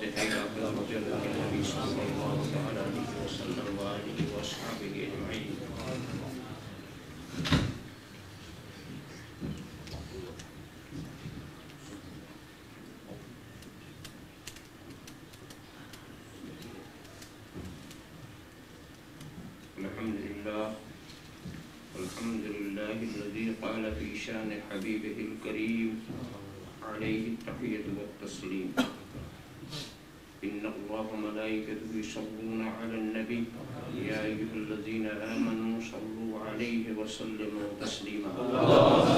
انتہائی آخر مجلد نبی صلی اللہ علیہ وسلم وآلہ وصحبہ اجمعین۔ الحمد لله الذي قال في شان حبيبه الكريم عليه التحية والتسليم إن الله وملائكته يصلون على النبي يا أيها الذين آمنوا صلوا عليه وسلموا تسليما اللهم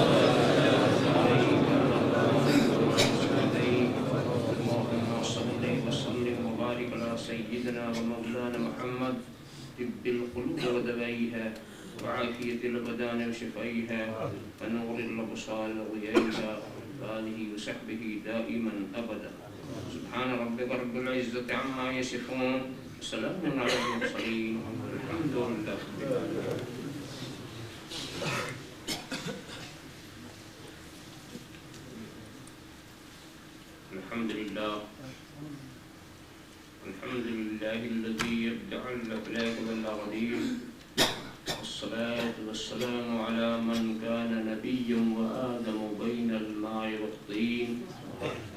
صل وسلم وبارك على سيدنا ومولانا محمد طب القلوب ودوائها وعافية الأبدان وشفائها ونور الأبصار وضيائها وآله وصحبه دائما أبدا سبحان ربك رب العزة عما يصفون وسلام على المرسلين والحمد لله رب العالمين۔ الحمد لله الذي يبدع الأفلاك والأقدير والصلاة والسلام على من كان نبيا وآدم بين الماء والطين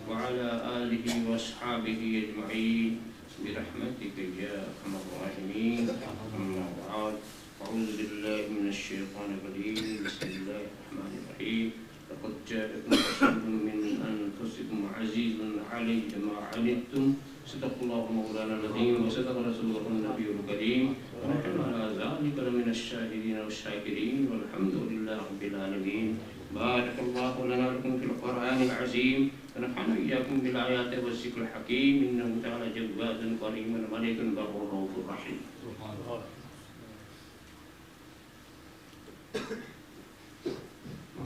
وعلى آله وأصحابه أجمعين برحمتك يا أرحم الراحمين أما بعد أعوذ بالله من الشيطان الرجيم بسم الله الرحمن الرحيم لقد جاءكم رسول من أنفسكم عزيز عليه ما عنتم صدق الله مولانا العظيم وصدق رسوله النبي الكريم ونحن على ذلك لمن الشاهدين والشاكرين والحمد لله رب العالمين۔ بارك الله لنا ولكم في القرآن العظيم ونفعنا إياكم بالآيات والذكر الحكيم إنه تعالى جواد كريم ملك بر رؤوف رحيم۔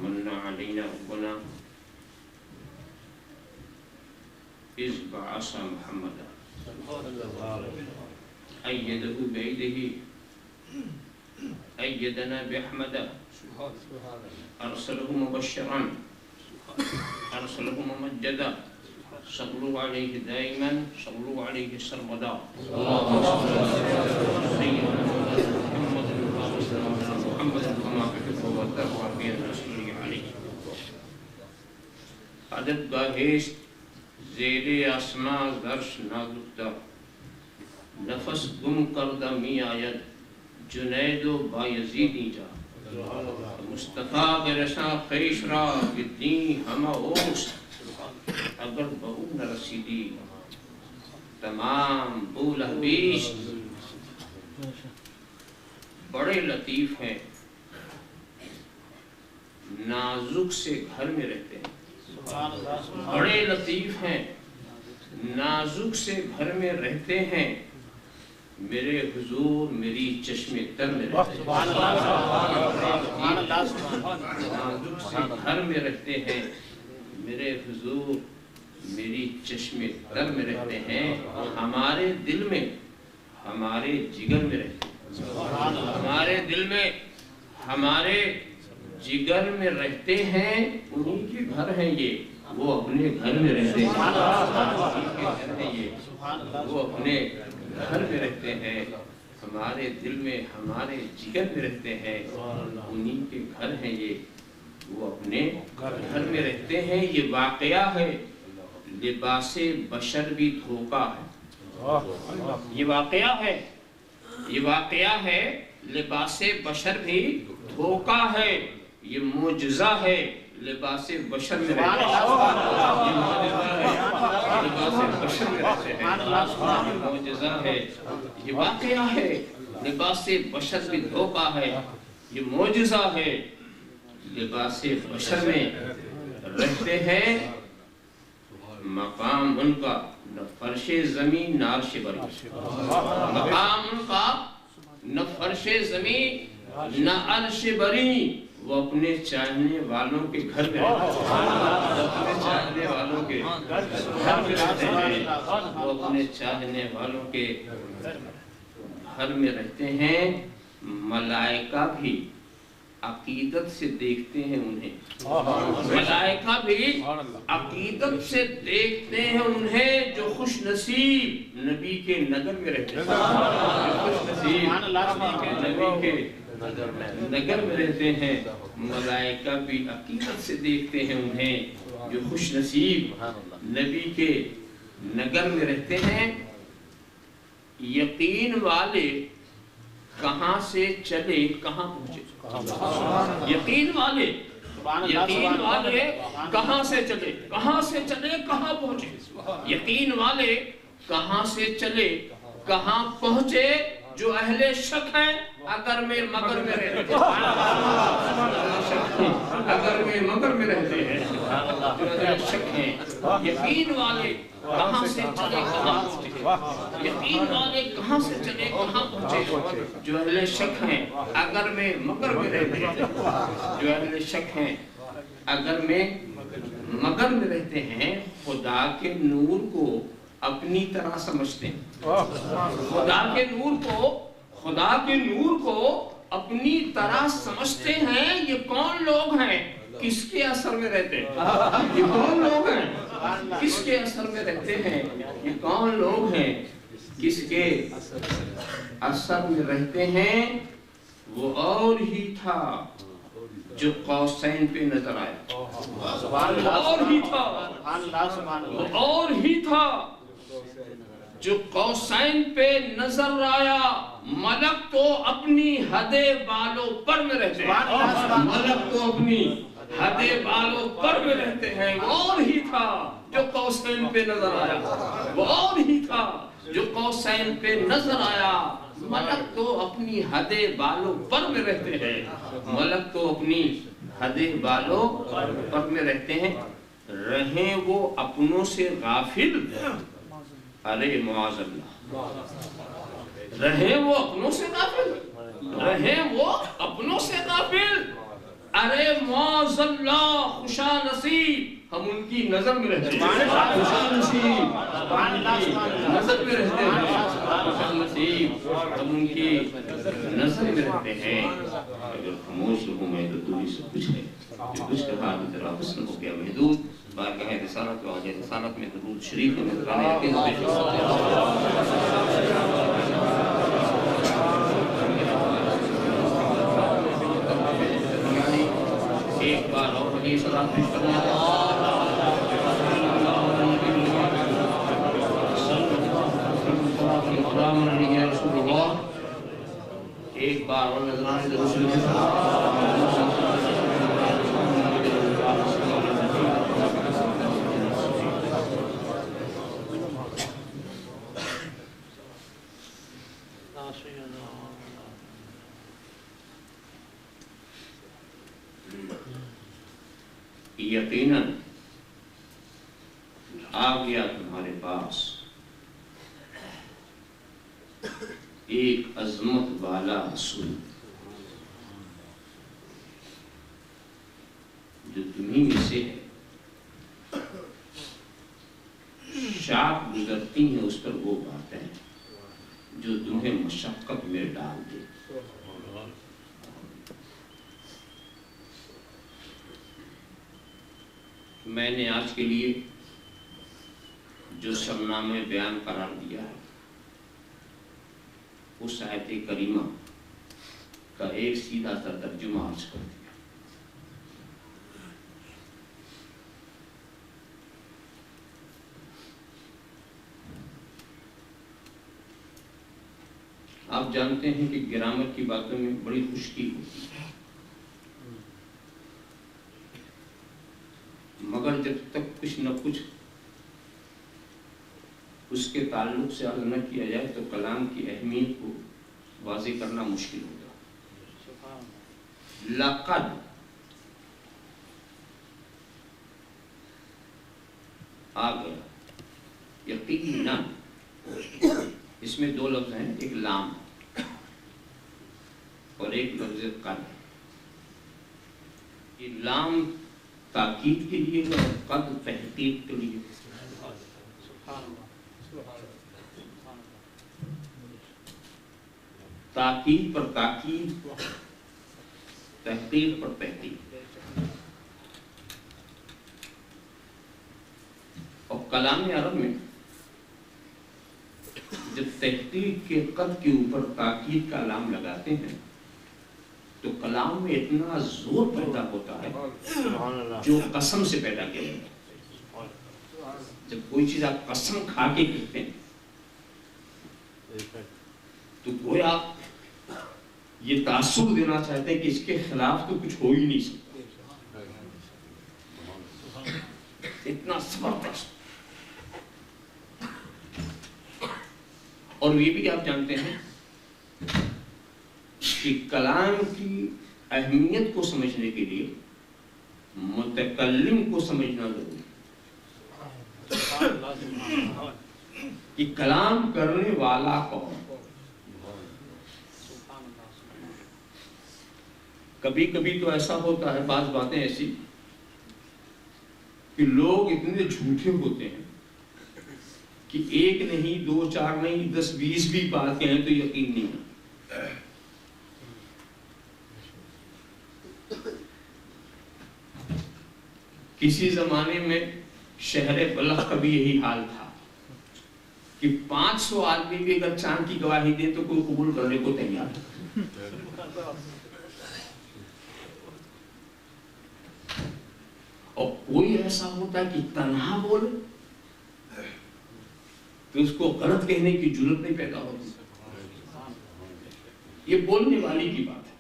من علينا ربنا إذ بعث محمدا أيده بيده أيدنا بأحمد أرسله مبشرا أرسله ممجدا صلوا عليه دائما صلوا عليه سرمدا اللهم صل على سيدنا محمد كما تحب وترضى في الرسول عليه۔ عدد گاہیش زیر آسماں غرش نازکتا نفس گم کردہ می آید جنید و بایزیدی جا مصطفیٰ برسا خیش را بدین ہمہ اوست اگر بہو نہ رسیدی تمام بول حبیش بڑے لطیف ہیں نازک سے گھر میں رہتے ہیں بڑے لطیف ہیں نازک سے گھر میں رہتے ہیں میرے حضور میری چشم تر میں رہتے ہیں نازک سے گھر میں رہتے ہیں میرے حضور میری چشم تر میں رہتے ہیں ہمارے دل میں ہمارے جگر میں رہتے ہیں ہمارے دل میں ہمارے جگر میں رہتے ہیں انہی کے گھر ہیں یہ وہ اپنے گھر میں رہتے ہیں وہ اپنے گھر میں رہتے ہیں ہمارے دل میں ہمارے جگر میں رہتے ہیں انہی کے گھر ہیں یہ وہ اپنے گھر میں رہتے ہیں۔ یہ واقعہ ہے لباس بشر بھی دھوکا ہے یہ واقعہ ہے لباس بشر بھی دھوکا ہے یہ معجزہ ہے لباس بشر میں رہتے ہیں معجزہ ہے یہ واقعہ ہے لباس بشر بھی دھوکا ہے یہ معجزہ ہے لباس بشر میں رہتے ہیں مقام ان کا نہ فرش زمین نہ عرش بری مقام ان کا نہ فرش زمین نہ عرش بری وہ اپنے چاہنے والوں کے گھر میں رہتے ہیں اپنے چاہنے والوں کے گھر میں رہتے ہیں وہ اپنے چاہنے والوں کے گھر میں رہتے ہیں ملائکہ بھی عقیدت سے دیکھتے ہیں انہیں، ملائکہ بھی عقیدت سے دیکھتے ہیں انہیں جو خوش نصیب نبی کے نگر میں رہتے ہیں، خوش نصیب نبی کے نگر میں رہتے ہیں، ملائکہ بھی عقیدت سے دیکھتے ہیں انہیں جو خوش نصیب نبی کے نگر میں رہتے ہیں۔ یقین والے کہاں سے چلے کہاں پہنچے، یقین والے کہاں سے چلے کہاں پہنچے، یقین والے کہاں سے چلے کہاں پہنچے، جو اہل شک ہیں اگر میں مگر میں رہتے ہیں، اگر میں مگر میں رہتے ہیں، جو اہل شک ہیں، یقین والے کہاں سے چلے کہاں پہنچے، یقین والے کہاں سے چلے کہاں پہنچے، جو اہل شک ہیں اگر میں مگر میں رہتے ہیں، جو اہل شک ہیں اگر میں مگر میں رہتے ہیں، خدا کے نور کو اپنی طرح سمجھتے ہیں، خدا کے نور کو اپنی طرح سمجھتے ہیں۔ یہ کون لوگ ہیں کس کے اثر میں رہتے ہیں، یہ کون لوگ ہیں کس کے اثر میں رہتے ہیں، یہ کون لوگ ہیں کس کے اثر میں رہتے ہیں۔ وہ اور ہی تھا جو قوسین پہ نظر آیا، اور ہی تھا جو قوسین پہ نظر آیا، ملک تو اپنی حد بالوں پر میں رہتے ہیں، ملک تو اپنی حد بالوں پر میں رہتے ہیں۔ وہ اور ہی تھا جو قوسین پہ نظر آیا، وہ اور ہی تھا جو قوسین پہ نظر آیا، ملک تو اپنی حد بالوں پر میں رہتے ہیں، ملک تو اپنی حد بالوں پر میں رہتے ہیں۔ رہیں وہ اپنوں سے غافل، ارے معاذ اللہ، رہیں وہ اپنوں سے غافل، رہیں وہ اپنوں سے غافل، ارے معاذ اللہ، خوشا نصیب ہم ان کی نظر میں رہتے ہیں، خوشا نصیب نظر میں رہتے ہیں، خوشا نصیب ہم ان کی نظر میں رہتے ہیں۔ اگر خاموش رہوں میں تو دوری سے کچھ ہے، جو کچھ کہا تو تیرا حسن ہو گیا محدود، بارگاہ رسالت و آج رسالت میں درود شریف میں نذرانے یقین و پیش کرتے ہیں۔ ایک بار اور حدیث صلاة پیش کرنا ہے، ایک بار اور نذرانے درود شریف میں یقیناً آ گیا تمہارے پاس ایک عظمت والا رسول جو تمہیں میں سے ہے، شاپ گزرتی ہیں اس پر وہ باتیں جو تمہیں مشقت میں ڈال دے۔ میں نے آج کے لیے جو سرنامہ بیان قرار دیا ہے اس آیت کریمہ کا ایک سیدھا سا ترجمہ عرض کر دیا۔ آپ جانتے ہیں کہ گرامر کی باتوں میں بڑی خشکی ہوتی ہے، مگر جب تک کچھ نہ کچھ اس کے تعلق سے عرض نہ کیا جائے تو کلام کی اہمیت کو واضح کرنا مشکل ہوگا۔ لقد آ گیا، یقیناً اس میں دو لفظ ہیں، ایک لام اور ایک لفظ قد۔ یہ لام تاکید کے لیے اور قد تحقیق کے لیے۔ تاکید پر تاکید تحقیق پر تحقیق. اور کلام عرب میں جب تحقیق کے قد کے اوپر تاکید کا لام لگاتے ہیں تو کلام میں اتنا زور پیدا ہوتا ہے جو قسم سے پیدا کیا جاتا ہے. جب کوئی چیز آپ قسم کھا کے کہتے ہیں تو گویا یہ تاثر دینا چاہتے ہیں کہ اس کے خلاف تو کچھ ہو ہی نہیں سکتا. اتنا زبردست. اور یہ بھی آپ جانتے ہیں کہ کلام کی اہمیت کو سمجھنے کے لیے متکلم کو سمجھنا ضروری ہے کہ کلام کرنے والا کون. کبھی کبھی تو ایسا ہوتا ہے، بعض باتیں ایسی کہ لوگ اتنے جھوٹے ہوتے ہیں کہ ایک نہیں، دو چار نہیں، 10 20 بھی بات کہیں تو یقین نہیں ہے. کسی زمانے میں شہر بلخ کا بھی یہی حال تھا کہ 500 آدمی بھی اگر چاند کی گواہی دے تو کوئی قبول کرنے کو تیار ہے. اور کوئی ایسا ہوتا ہے کہ تنہا بولے تو اس کو غلط کہنے کی جرات نہیں پیدا ہوتی. یہ بولنے والی کی بات ہے.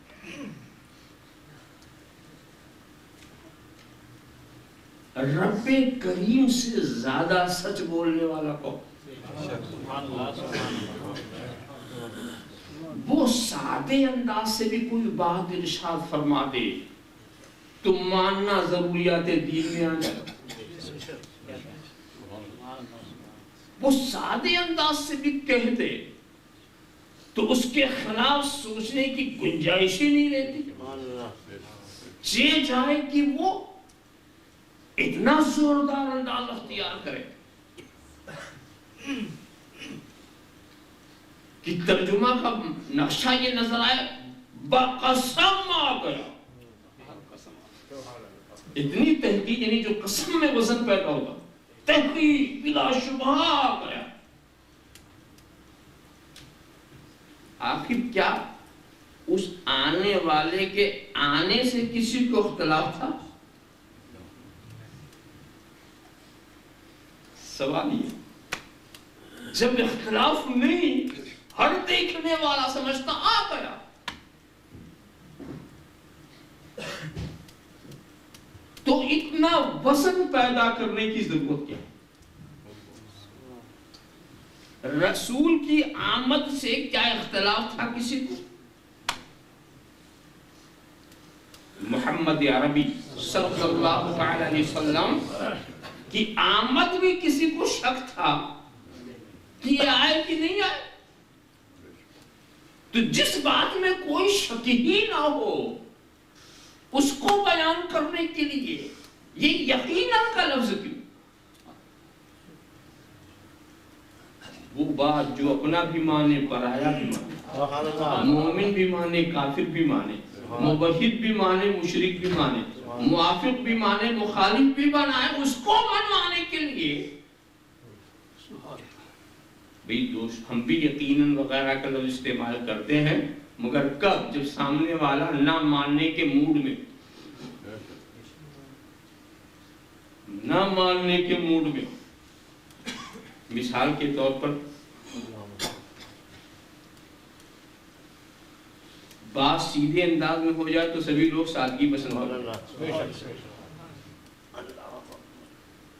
رب کریم سے زیادہ سچ بولنے والا کون؟ وہ سادے انداز سے بھی کوئی بات ارشاد فرما دے تو ماننا ضروریات دین میں آ جائے. وہ سادے انداز سے بھی کہہ دے تو اس کے خلاف سوچنے کی گنجائش ہی نہیں رہتی. چاہے جائے کہ وہ اتنا زوردار انداز اختیار کرے کہ ترجمہ کا نقشہ یہ نظر آئے بقسم آ گیا. اتنی تحقیق یعنی جو قسم میں وزن پیدا ہوگا، تحقیق بلا شبہ آ گیا. آخر کیا اس آنے والے کے آنے سے کسی کو اختلاف تھا؟ سوال یہ جب اختلاف نہیں، ہر دیکھنے والا سمجھتا آ گیا، تو اتنا وزن پیدا کرنے کی ضرورت کیا؟ رسول کی آمد سے کیا اختلاف تھا کسی کو؟ محمد عربی صلی اللہ علیہ وسلم کی آمد بھی کسی کو شک تھا کہ یہ آئے کہ نہیں آئے. تو جس بات میں کوئی شک ہی نہ ہو اس کو بیان کرنے کے لیے یہ یقیناً کا لفظ کیوں؟ وہ بات جو اپنا بھی مانے، پرایا بھی مانے، مومن بھی مانے، کافر بھی مانے، موحد بھی مانے، مشرک بھی مانے، موافق بھی مانے، مخالف بھی بنائے، اس کو منوانے کے لیے بھئی دوست ہم بھی یقیناً وغیرہ کا لفظ استعمال کرتے ہیں، مگر کب؟ جب سامنے والا نہ ماننے کے موڈ میں، نہ ماننے کے موڈ میں. مثال کے طور پر بات سیدھے انداز میں ہو جائے تو سبھی لوگ سادگی پسند کرتے ہیں،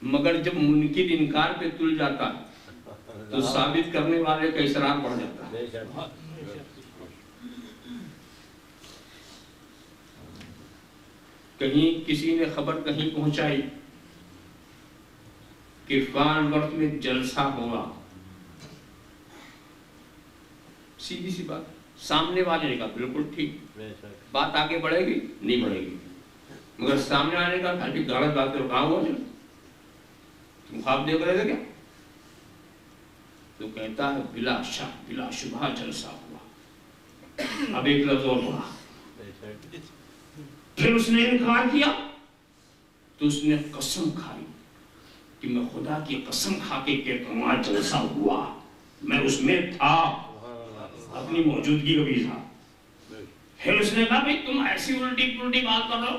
مگر جب منکر انکار پہ تل جاتا تو ثابت کرنے والے کا اصرار بڑھ جاتا ہے. کہیں کسی نے خبر کہیں پہنچائی کہ فلان وقت میں جلسہ ہوگا، سیدھی سی بات، سامنے والے نے کہا بالکل ٹھیک، بات آگے بڑھے گی نہیں بڑھے گی، مگر سامنے والے نے کہا کہ غلط بات پہ رکا ہوا جو تم خواب دیکھ رہے تھے کیا؟ تو کہتا ہے بلا شک بلا شبہ جلسہ ہوا. اب ایک لفظ اور بڑھا، پھر اس نے انکار کیا تو اس نے قسم کھائی کہ میں خدا کی قسم کھا کے کہتا ہوں آج جلسہ ہوا میں اس میں تھا، اپنی موجودگی کا بھی تھا۔ پھر اس نے کہا بھئی تم ایسی الٹی پلٹی بات کر رہو،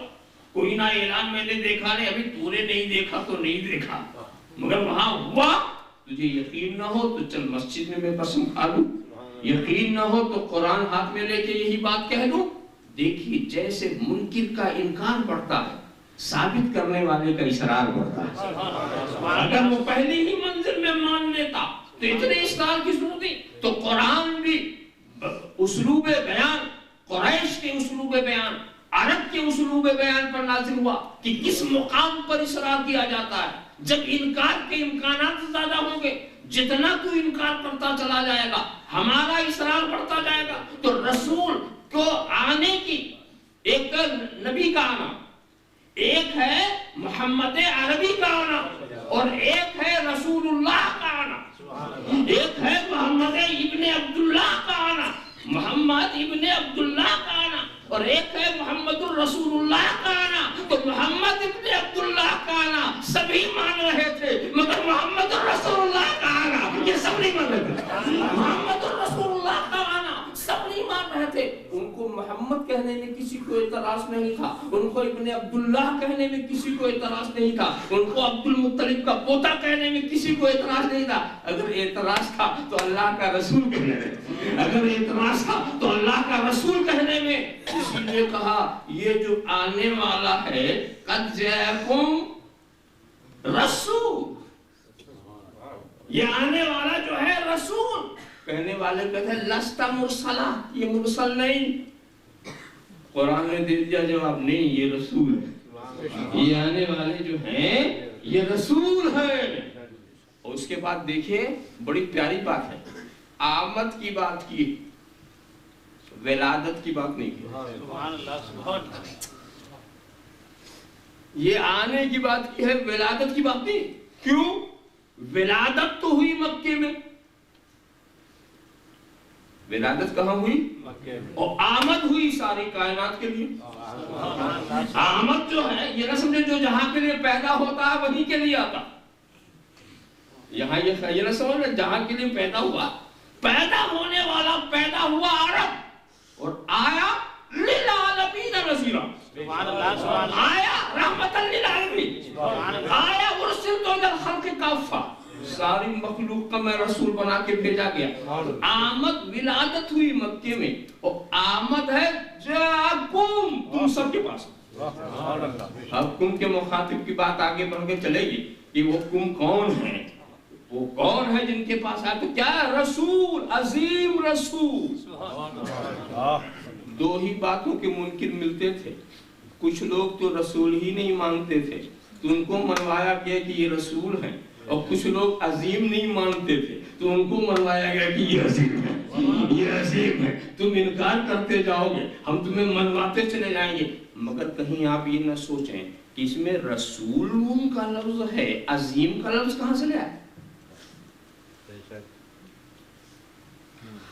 کوئی نہ اعلان میں نے دیکھا نہیں، ابھی تو نے نہیں دیکھا تو نہیں دیکھا، مگر وہاں ہوا۔ تجھے یقین نہ ہو تو چل مسجد میں قسم کھا لوں، یقین نہ ہو تو قرآن ہاتھ میں لے کے یہی بات کہہ دوں۔ دیکھیے جیسے منکر کا انکار بڑھتا ہے ثابت کرنے والے کا اصرار بڑھتا ہے۔ اگر وہ پہلی ہی منزل میں مان لیتا تو اتنے اصرار کی ضرورت نہیں۔ تو قرآن بھی اسلوب بیان، قریش کے اسلوب بیان، عرب کے اسلوب بیان پر نازل ہوا کہ کس مقام پر اصرار کیا جاتا ہے۔ جب انکار کے امکانات زیادہ ہوں گے، جتنا تو انکار کرتا چلا جائے گا ہمارا اصرار بڑھتا جائے گا۔ تو رسول کو آنے کی ایک نبی کا آنا، ایک ہے محمد عربی کا آنا، اور ایک ہے رسول اللہ کا آنا، ایک ہے محمد ابن عبداللہ کا آنا، محمد ابن عبداللہ کا آنا، اور ایک ہے محمد الرسول اللہ کا آنا۔ تو محمد ابن عبداللہ کا آنا سبھی مان رہے تھے، مگر محمد الرسول اللہ کا آنا یہ سب نہیں مان رہے تھے۔ محمد الرسول اللہ کا آنا سب نہیں مان رہے تھے۔ ان کو محمد کہنے میں کسی کو اعتراض نہیں تھا، ان کو ابن عبداللہ کہنے میں کسی کو اعتراض نہیں تھا، ان کو عبد المطلب کا پوتا کہنے میں کسی کو اعتراض نہیں تھا۔ اگر اعتراض تھا تو اللہ کا رسول کہنے میں، اگر اعتراض تھا تو اللہ کا رسول کہنے میں۔ اسی لیے کہا یہ جو آنے والا ہے قد جاءکم رسول، یہ آنے والا جو ہے رسول، کہنے والے کہتے ہیں لست مرسلہ، یہ مرسل نہیں۔ قرآن نے دے دیا جواب نہیں یہ رسول ہے، یہ آنے والے جو ہیں یہ رسول ہے۔ اور اس کے بعد دیکھیے بڑی پیاری بات ہے، آمد کی بات کی، ولادت کی بات نہیں کی۔ یہ آنے کی بات کی ہے، ولادت کی بات نہیں۔ کیوں؟ ولادت تو ہوئی مکے میں، ولادت کہاں ہوئی؟ اور آمد ہوئی ساری کائنات کے لیے۔ آمد جو ہے یہ نہ سمجھے جو جہاں کے لیے پیدا ہوتا ہے وہیں کے لیے آتا، یہاں یہ نہ سمجھے جہاں کے لیے پیدا ہوا، پیدا ہونے والا پیدا ہوا عرب اور آیا للعالمین نذیرا، آیا رحمتا للعالمین، آیا ارسلت الی الخلق کافہ، ساری مخلوق کا میں رسول بنا کے بھیجا گیا۔ آمد ولادت ہوئی مکے میں، اور آمد ہے جاکم تم سب کے پاس۔ اب کم کے مخاطب کی بات آگے بڑھ کے چلے گی کہ وہ کم کون ہے، وہ کون ہے جن کے پاس آئے، تو کیا ہے؟ رسول، عظیم رسول۔ دو ہی باتوں کے منکر ملتے تھے، کچھ لوگ تو رسول ہی نہیں مانتے تھے تو ان کو منوایا گیا کہ یہ رسول ہے، اور کچھ لوگ عظیم نہیں مانتے تھے تو ان کو منوایا گیا کہ یہ عظیم ہے، یہ عظیم ہے۔ تم انکار کرتے جاؤ گے ہم تمہیں منواتے چلے جائیں گے، مگر کہیں آپ یہ نہ سوچیں کہ اس میں رسول کا لفظ ہے، عظیم کا لفظ کہاں سے لیا ہے؟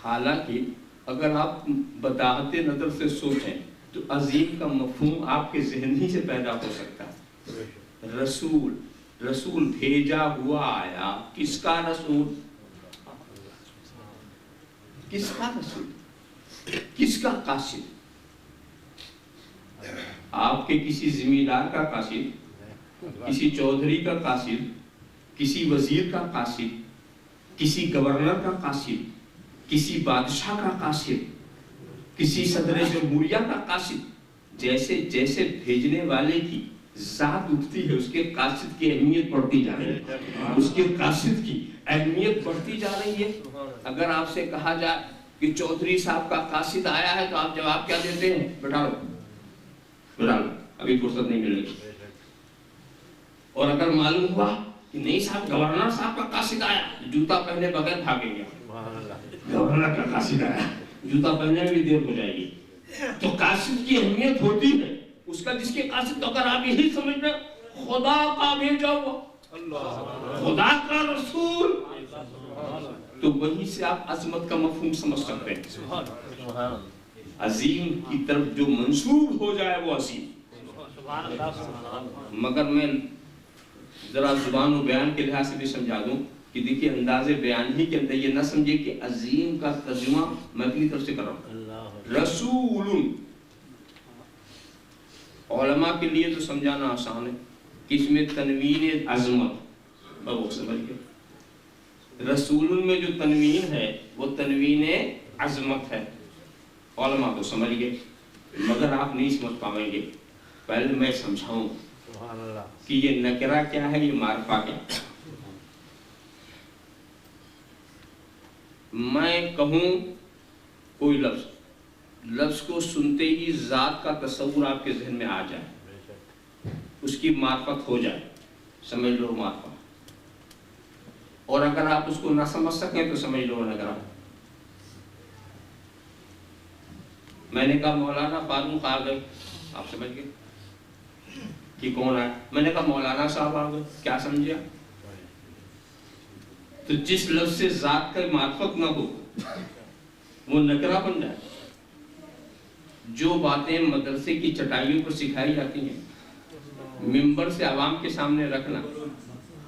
حالانکہ اگر آپ بداہت نظر سے سوچیں تو عظیم کا مفہوم آپ کے ذہن ہی سے پیدا ہو سکتا ہے۔ رسول، رسول بھیجا ہوا آیا، کس کا رسول؟ کس کا رسول؟ کس کا قاصد؟ آپ کے کسی زمیندار کا قاصد، کسی چودھری کا قاصد، کسی وزیر کا قاصد، کسی گورنر کا قاصد، کسی بادشاہ کا قاصد، کسی صدر جمہوریہ کا قاصد۔ جیسے جیسے بھیجنے والے کی ذات اٹھتی ہے اس کے قاصد کی اہمیت بڑھتی جا رہی ہے، اس کے قاصد کی اہمیت بڑھتی جا رہی ہے۔ اگر آپ سے کہا جائے کہ چودھری صاحب کا قاصد آیا ہے تو آپ جواب کیا دیتے ہیں؟ بٹھا لو، ابھی فرصت نہیں ملے گی۔ اور اگر معلوم ہوا کہ نہیں صاحب گورنر صاحب کا قاصد آیا، جوتا پہنے بغیر بھاگیں گے، گورنر کا قاصد آیا، جوتا پہننے میں بھی دیر ہو جائے گی۔ تو قاصد کی اہمیت ہوتی ہے اس کا، جس کے قاصد، تو اگر آپ یہی سمجھ رہے خدا کا بھیجا ہوا، خدا کا رسول، تو وہیں سے آپ عظمت کا مفہوم سمجھ سکتے ہیں۔ عظیم کی طرف جو منسوب ہو جائے وہ عظیم، مگر میں ذرا زبان و بیان کے لحاظ سے بھی سمجھا دوں کہ دیکھیے انداز بیان ہی کے اندر یہ نہ سمجھے کہ عظیم کا ترجمہ میں اپنی طرف سے کر رہا ہوں. رسول علماء کے لیے تو سمجھانا آسان ہے کہ اس میں تنوین عظمت وہ سمجھ گئے. رسول میں جو تنوین ہے وہ تنوین عظمت ہے. علماء تو سمجھ گئے مگر آپ نہیں سمجھ پائیں گے. پہلے میں سمجھاؤں کہ یہ نکرہ کیا ہے, یہ معرفہ کیا ہے. میں کہوں کوئی لفظ کو سنتے ہی ذات کا تصور آپ کے ذہن میں آ جائے, اس کی معرفت ہو جائے, سمجھ لو معرفت. اور اگر آپ اس کو نہ سمجھ سکیں تو سمجھ لو نکرہ. میں نے کہا مولانا فاروق آ گئے, آپ سمجھ گئے کہ کون آئے. میں نے کہا مولانا صاحب آ گئے, کیا سمجھے؟ تو جس لفظ سے ذات کا معرفت نہ ہو وہ نکرہ بن جائے. جو باتیں مدرسے کی چٹائیوں پر سکھائی جاتی ہیں, ممبر سے عوام کے سامنے رکھنا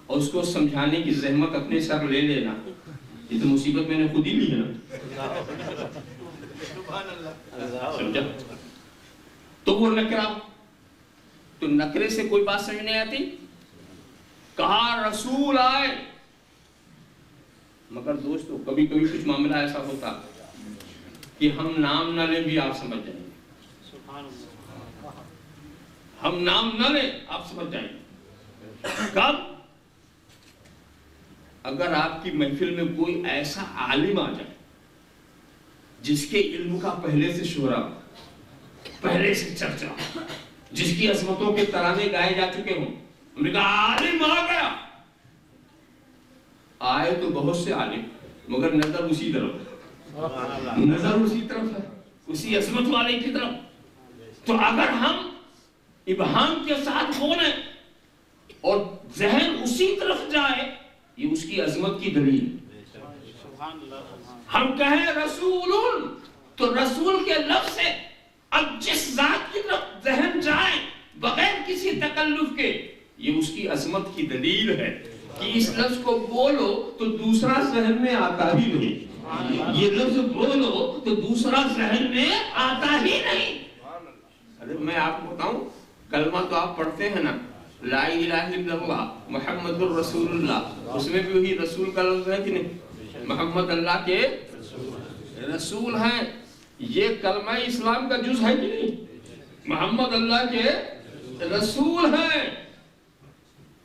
اور اس کو سمجھانے کی زحمت اپنے سر لے لینا, یہ تو مصیبت میں نے خود ہی لی ہے نا. سمجھا؟ تو وہ نکرہ. تو نکرے سے کوئی بات سمجھ نہیں آتی. کہا رسول آئے, مگر دوستو کبھی کبھی کچھ معاملہ ایسا ہوتا کہ ہم نام نہ لیں بھی آپ سمجھ جائیں گے. ہم نام نہ لیں آپ سمجھ جائیں گے. کب؟ اگر آپ کی محفل میں کوئی ایسا عالم آ جائے جس کے علم کا پہلے سے شہرا, پہلے سے چرچا, جس کی عظمتوں کے ترانے گائے جا چکے ہوں, ہم نے کہا عالم آ گیا. آئے تو بہت سے عالم مگر نظر اسی طرف, نظر اسی طرف ہے, اسی عظمت والے کی طرف. تو اگر ہم ابہام کے ساتھ بولیں اور ذہن اسی طرف جائے, یہ اس کی عظمت کی دلیل. ہم کہیں رسول تو رسول کے لفظ سے اب جس ذات کی طرف ذہن جائے بغیر کسی تکلف کے, یہ اس کی عظمت کی دلیل ہے کہ اس لفظ کو بولو تو دوسرا ذہن میں آتا ہی نہیں. یہ لفظ بولو تو دوسرا ذہن میں آتا ہی نہیں. ارے میں آپ کو بتاؤں, کلمہ تو آپ پڑھتے ہیں نا, لا الہ الا اللہ محمد الرسول اللہ, اس میں بھی وہی رسول کا لفظ ہے کہ نہیں؟ محمد اللہ کے رسول ہیں. یہ کلمہ اسلام کا جز ہے کہ نہیں؟ محمد اللہ کے رسول ہیں.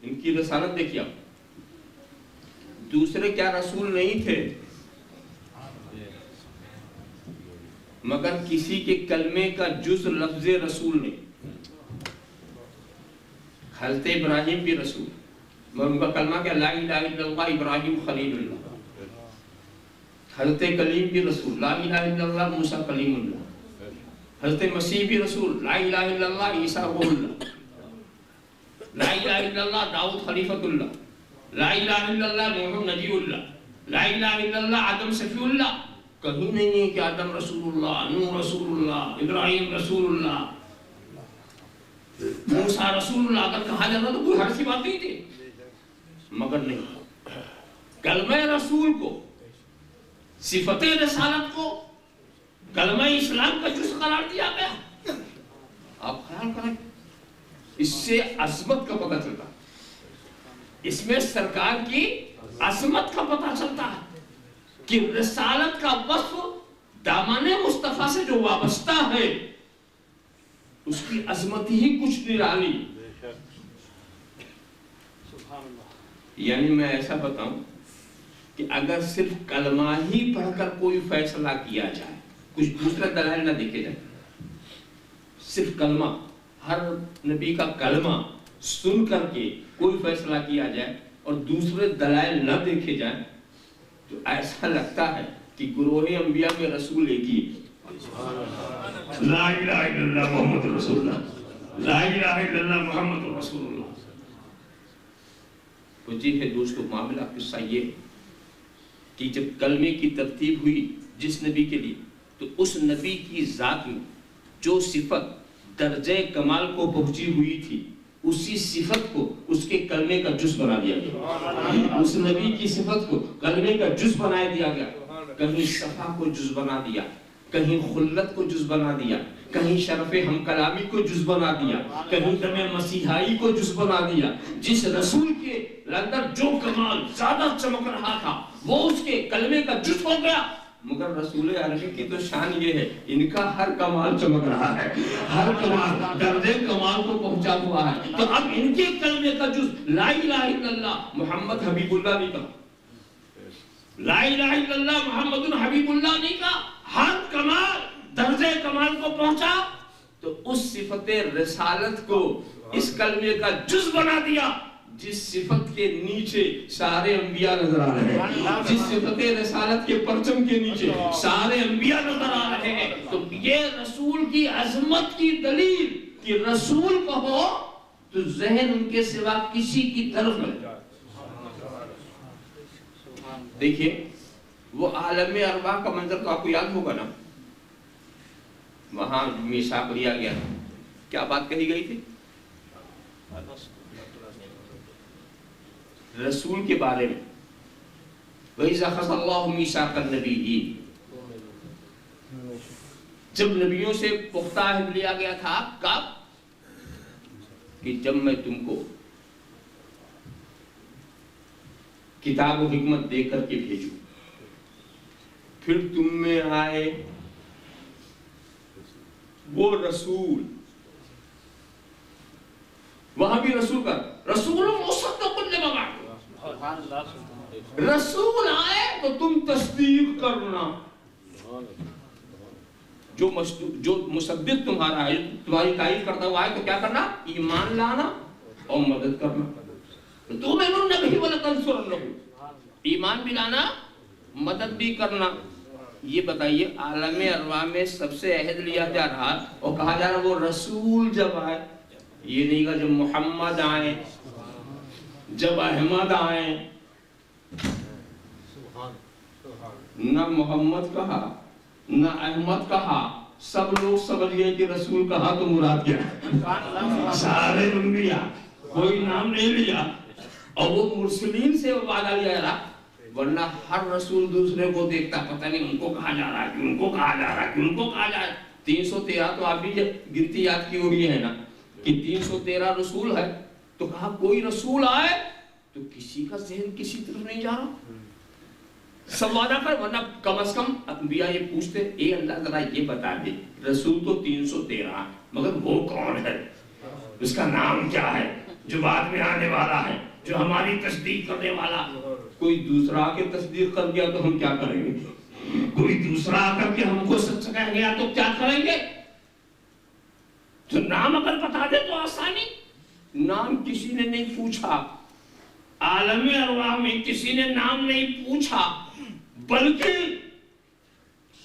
ان کی رسالت دیکھیے آپ. دوسرے کیا رسول نہیں تھے, مگر کسی کے کلمے کا جز لفظ رسول نہیں. حضرت ابراہیم بھی رسول, مگر ان کا کلمہ کیا, لا الہ الا اللہ ابراہیم خلیل اللہ. حضرت کلیم بھی رسول, لا الہ الا اللہ موسیٰ کلیم اللہ. حضرت مسیح بھی رسول, لا الہ الا اللہ عیسیٰ روح اللہ. لا الہ الا اللہ داؤد خلیفۃ اللہ. لا الہ الا اللہ نوح نجی اللہ. لا الہ الا اللہ آدم صفی اللہ. کہیں نہیں ہے کہ آدم رسول اللہ, نوح رسول اللہ, ابراہیم رسول اللہ, موسیٰ رسول اللہ. اگر کہا جاتا تو کوئی حرج کی بات نہیں تھی, مگر نہیں. کلمہ رسول کو, صفت رسالت کو کلمہ اسلام کا جز قرار دیا گیا. آپ خیال کریں, اس سے عظمت کا پتہ چلتا, اس میں سرکار کی عظمت کا پتہ چلتا ہے کہ رسالت کا وصف دامن مصطفیٰ سے جو وابستہ ہے اس کی عظمت ہی کچھ نرالی. یعنی میں ایسا بتاؤں کہ اگر صرف کلمہ ہی پڑھ کر کوئی فیصلہ کیا جائے, کچھ دوسرا دلائل نہ دیکھے جائے, صرف کلمہ, ہر نبی کا کلمہ سن کر کے کوئی فیصلہ کیا جائے اور دوسرے دلائل نہ دیکھے جائیں, تو ایسا لگتا ہے کہ گروہ انبیاء میں رسول ایک ہی, لا الہ الا اللہ محمد رسول اللہ, لا الہ الا اللہ محمد رسول اللہ. وجہ ہے دوستو, معاملہ قصہ یہ کہ جب کلمے کی ترتیب ہوئی جس نبی کے لیے, تو اس نبی کی ذات میں جو صفت درجے کمال کو پہنچی ہوئی تھی، اسی صفت کو اس کے کلمے کا جز بنا دیا گیا، اس نبی کی صفت کو کلمے کا جز بنا دیا گیا۔ کہیں صفا کو جز بنا دیا، کہیں خلت کو جز بنا دیا، کہیں شرف ہم کلامی کو جز بنا دیا، کہیں دم مسیحائی کو جز بنا دیا۔ جس رسول کے اندر جو کمال زیادہ چمک رہا تھا وہ اس کے کلمے کا جز ہو گیا۔ مگر رسول عربی کی تو شان یہ ہے، ان کا ہر کمال چمک رہا ہے، ہر کمال درجے کمال کو پہنچا ہوا ہے۔ تو اب ان کے کلمے کا جز لا الہ الا اللہ محمد حبیب اللہ نہیں کہا، لا الہ الا اللہ محمد حبیب اللہ نہیں کہا، ہر کمال درجے کمال کو پہنچا تو اس صفت رسالت کو اس کلمے کا جز بنا دیا، جس صفت کے نیچے سارے انبیاء نظر آ رہے ہیں، جس صفت رسالت کے پرچم کے نیچے سارے انبیاء نظر آ رہے ہیں۔ تو یہ رسول کی عظمت کی دلیل کہ رسول کہو تو ذہن ان کے سوا کسی کی طرف نہیں۔ دیکھیے وہ عالم ارواح کا منظر تو آپ کو یاد ہوگا نا، وہاں میثاق لیا گیا، کیا بات کہی گئی تھی؟ رسول کے بارے میں وَإِذَا أَخَذَ اللَّهُ مِيثَاقَ النَّبِيِّينَ، جب نبیوں سے پختہ عہد لیا گیا تھا، کب؟ کہ جب میں تم کو کتاب و حکمت دے کر کے بھیجوں، پھر تم میں آئے وہ رسول، وہاں بھی رسول کا رسول مصدق لما معکم، رسول آئے تو تم تصدیق کرنا، جو مصدق تمہارا ہے، تمہاری تائید کرتا ہوا ہے تو کیا کرنا؟ ایمان لانا اور مدد کرنا۔ تؤمنون به ولتنصرنه، ایمان بھی لانا مدد بھی کرنا۔ یہ بتائیے عالم ارواح میں سب سے عہد لیا جا رہا اور کہا جا رہا وہ رسول جب آئے، یہ نہیں کہا جب محمد آئے، جب احمد آئے، نہ محمد کہا نہ احمد کہا، سب لوگ سمجھ گئے کہ رسول کہا تو مراد کیا ہے، سارے انبیاء، کوئی نام نہیں لیا، اور وہ مرسلین سے وعدہ لیا جا رہا، ورنہ ہر رسول دوسرے کو دیکھتا، پتہ نہیں ان کو کہا جا رہا ہے کہ ان کو کہا جا رہا ہے کہ ان کو کہا جا رہا ہے۔ 313 تو آپ بھی گنتی یاد کی ہوئی ہے نا کہ 313 رسول ہے، تو کہا کوئی رسول آئے تو کسی کا ذہن کسی طرف نہیں جا رہا، سب وعدہ کر، ورنہ کم از کم انبیاء یہ پوچھتے اے اللہ ذرا یہ بتا دے رسول تو 313 مگر وہ کون ہے، اس کا نام کیا ہے جو بعد میں آنے والا ہے، جو ہماری تصدیق کرنے والا۔ کوئی دوسرا آ کے تصدیق کر گیا تو ہم کیا کریں گے؟ کوئی دوسرا آ کر کے ہم کو سچ کہہ گیا تو کیا کریں گے؟ تو نام اگر بتا دے تو آسانی، نام کسی نے نہیں پوچھا، عالم ارواح میں کسی نے نام نہیں پوچھا، بلکہ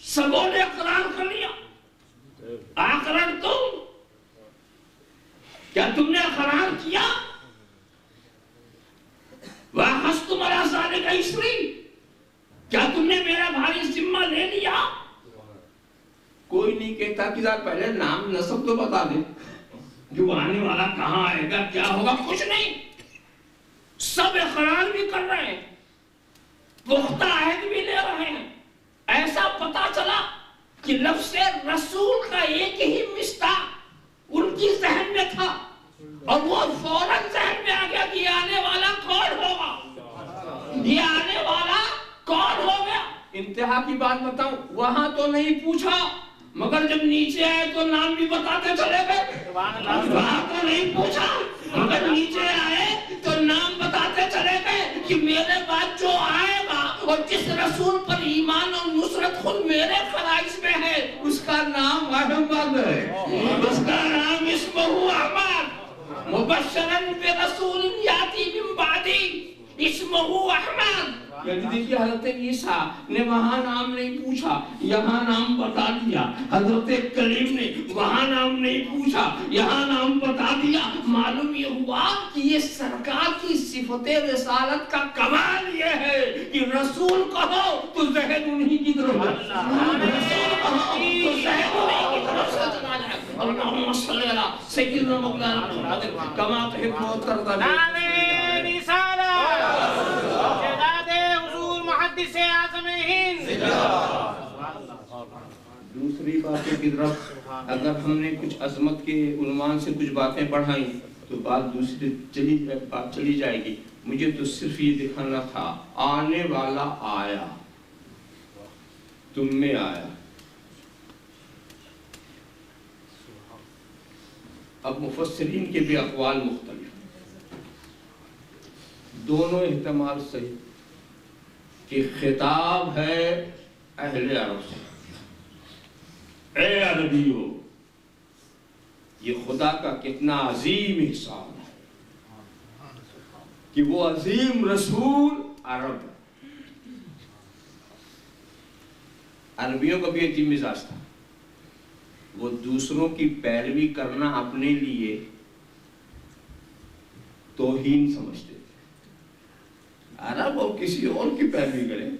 سبوں نے اقرار کر لیا۔ اقرار تم، کیا تم نے اقرار کیا؟ وَأَخَذْتُمْ عَلَىٰ ذَلِكَ إِصْرِي، کیا تم نے میرا بھاری ذمہ لے لیا؟ کوئی نہیں کہتا کہ ذرا پہلے نام نسب تو بتا دے، جو آنے والا کہاں آئے گا کیا ہوگا، کچھ نہیں، سب اقرار بھی کر رہے ہیں، پختہ عہد بھی لے رہے ہیں۔ ایسا پتا چلا کہ لفظ رسول کا ایک ہی مصداق ان کی ذہن میں تھا اور وہ فوراً ذہن میں آ گیا کہ یہ آنے والا کون ہوگا، یہ آنے والا کون ہو گیا۔ انتہا کی بات بتاؤں، وہاں تو نہیں پوچھا مگر جب نیچے آئے تو نام بھی بتاتے چلے گئے، وہاں تو نہیں پوچھا مگر نیچے آئے تو نام بتاتے چلے گئے کہ میرے بعد جو آئے گا اور جس رسول پر ایمان اور نصرت خود میرے فرائض میں ہے اس کا نام احمد ہے، اس کا نام اسمہ احمد، مبشراً برسول یاتی من بعدی اسمہ احمد۔ یعنی دیکھیے حضرت عیسیٰ نے وہاں نام نہیں پوچھا، یہاں نام بتا دیا، حضرت کلیم نے وہاں نام نہیں پوچھا، یہاں نام بتا دیا۔ معلوم یہ ہوا کہ یہ سرکار کی صفت رسالت کا کمال یہ ہے کہ رسول کہو تو ذہن انہی کی طرف، رسول کہو تو ذہن انہی کی طرف سے چلا جائے۔ اللہم صلی سیدنا مولانا مناظر کما تحب و ترضى نعم رسالہ شہزاد حضور محدث اعظم ہند. دوسری باتوں کی طرف اگر ہم نے کچھ عظمت کے عنوان سے کچھ باتیں پڑھائیں تو بات دوسری چلی جائے گی. مجھے تو صرف یہ دکھانا تھا آنے والا آیا، تم میں آیا. اب مفسرین کے بھی اقوال مختلف، دونوں احتمال صحیح کہ خطاب ہے اہل عرب سے. اے عربیو، یہ خدا کا کتنا عظیم احسان ہے کہ وہ عظیم رسول عرب ہے. عربیوں کا بھی عجیب مزاج تھا، وہ دوسروں کی پیروی کرنا اپنے لیے توہین سمجھتے تھے. عرب اور کسی اور کی پیروی کریں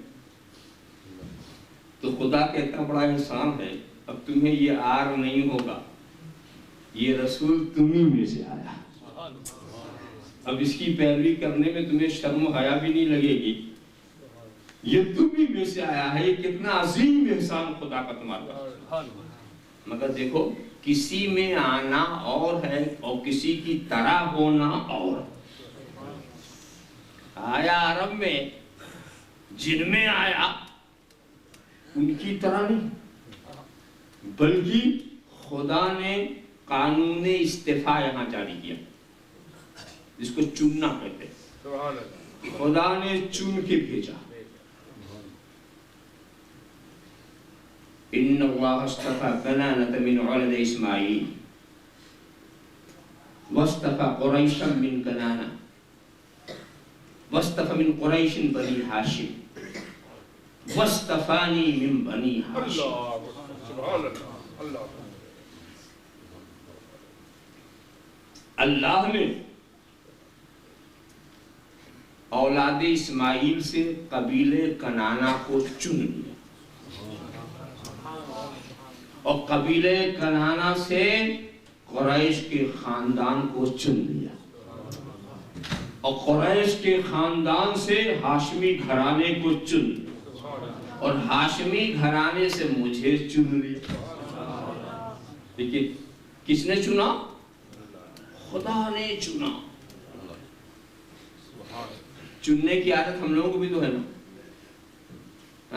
تو خدا کا اتنا بڑا احسان ہے، اب تمہیں یہ عار نہیں ہوگا، یہ رسول تمہیں میں سے آیا. اب اس کی پیروی کرنے میں تمہیں شرم و حیا بھی نہیں لگے گی، یہ تمہیں میں سے آیا ہے. یہ کتنا عظیم احسان خدا کا تمہارا. مگر دیکھو، کسی میں آنا اور ہے اور کسی کی طرح ہونا اور. آیا عرب میں، جن میں آیا ان کی طرح نہیں، بلکہ خدا نے قانون استفاء یہاں جاری کیا، جس کو چننا کہتے ہیں. خدا نے چن کے بھیجا. ان اللہ اصطفى کنانة من ولد اسماعیل واصطفى قریشا من کنانہ واصطفى من قریش بنی ہاشم واصطفانی من بنی ہاشم. اللہ نے اولاد اسماعیل سے قبیلے کنانا کو چن لیا اور قبیلے کنانا سے قریش کے خاندان کو چن لیا اور قریش کے خاندان سے ہاشمی گھرانے کو چن لیا اور ہاشمی گھرانے سے مجھے چن لیا. دیکھیے کس نے چنا؟ خدا نے چنا. چننے کی عادت ہم لوگوں کو بھی تو ہے نا.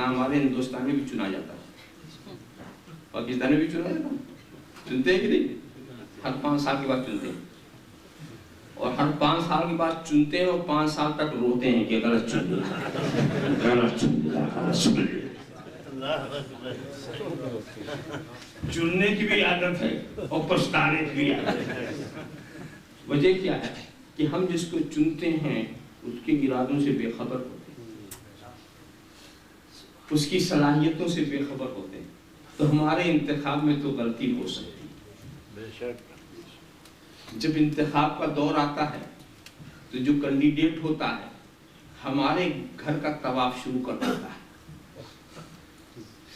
ہمارے ہندوستان میں بھی چنا جاتا ہے، پاکستان میں بھی چنا جاتا ہے. چنتے ہیں کہ نہیں؟ ہر 5 سال کے بعد چنتے ہیں اور ہر 5 سال کے بعد چنتے ہیں اور 5 سال تک روتے ہیں کہ غلط چن لیا، غلط چن لیا، غلط چن لیا. چننے کی بھی عادت ہے اور پچھتانے کی بھی عادت ہے. وجہ کیا ہے کہ ہم جس کو چنتے ہیں اس کے ارادوں سے بے خبر ہوتے ہیں، اس کی صلاحیتوں سے بے خبر ہوتے ہیں. تو ہمارے انتخاب میں تو غلطی ہو سکتی ہے. جب انتخاب کا دور آتا ہے تو جو کینڈیڈیٹ ہوتا ہے ہمارے گھر کا طواف شروع کر دیتا ہے.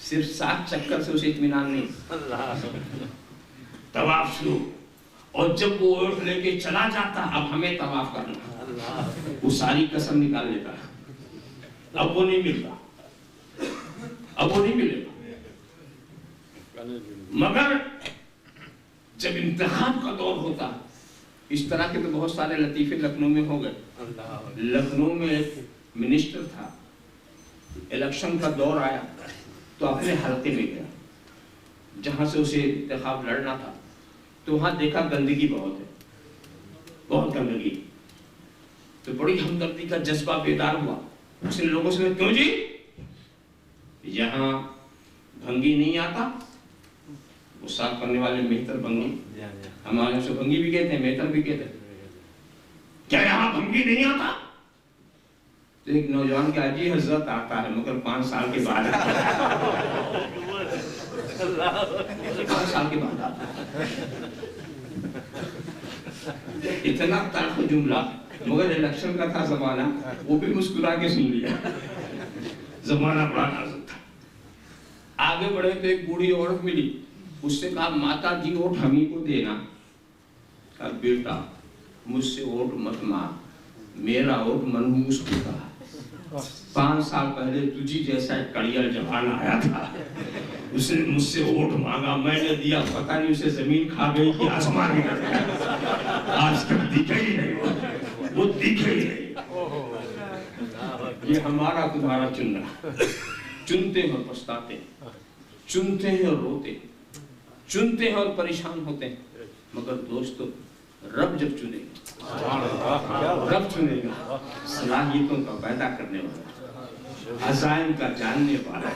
صرف 7 چکر سے اسے اطمینان نہیں، طواف شروع. اور جب وہ ووٹ لے کے چلا جاتا اب ہمیں طواف کرنا، وہ ساری قسم نکال لیتا ہے. اب وہ نہیں ملتا، اب وہ نہیں ملے گا. مگر جب انتخاب کا دور ہوتا ہے، اس طرح کے تو بہت سارے لطیفے لکھنؤ میں ہو گئے. لکھنؤ میں ایک منسٹر تھا، الیکشن کا دور آیا تو اپنے حلقے میں گیا جہاں سے اسے انتخاب لڑنا تھا. تو وہاں دیکھا گندگی بہت ہے، بہت گندگی. تو بڑی ہمدردی کا جذبہ بیدار ہوا. اس نے لوگوں سے کیوں جی یہاں بھنگی نہیں آتا؟ وہ صاف کرنے والے مہتر بھنگی، ہمارے سے بھنگی بھی کہتے ہیں، مہتر بھی کہتے ہیں. کیا یہاں بھنگی نہیں آتا؟ تو ایک نوجوان کہا جی حضرت آتا ہے مگر 5 سال کے بعد آتا ہے. 5 سال کے بعد آتا ہے. اتنا تلخ جملہ، مگر الیکشن کا تھا زمانہ، وہ بھی مسکرا کے سن لیا. زمانہ بڑا نازک تھا. آگے بڑھے تو ایک بوڑھی عورت ملی، اس سے کہا ماتا جی ووٹ ہم ہی کو دینا. کہا بیٹا مجھ سے ووٹ مت مانگ، میرا ووٹ منحوس کو کہا 5 سال پہلے تجھی جیسا ایک کڑیل جوان آیا تھا، اس نے مجھ سے ووٹ مانگا، میں نے دیا، پتہ نہیں اسے زمین کھا گئی کہ آسمان میں گیا، آج تک دکھا ہی نہیں، وہ دکھا ہی نہیں۔ یہ ہمارا تمہارا چننا، چنتے ہیں اور پچھتاتے ہیں، چنتے ہیں اور روتے ہیں، چنتے ہیں اور پریشان ہوتے ہیں، مگر دوستو رب جب چنے گا، رب چنے گا صلاحیتوں کا پیدا کرنے والا، عزائم کا جاننے والا،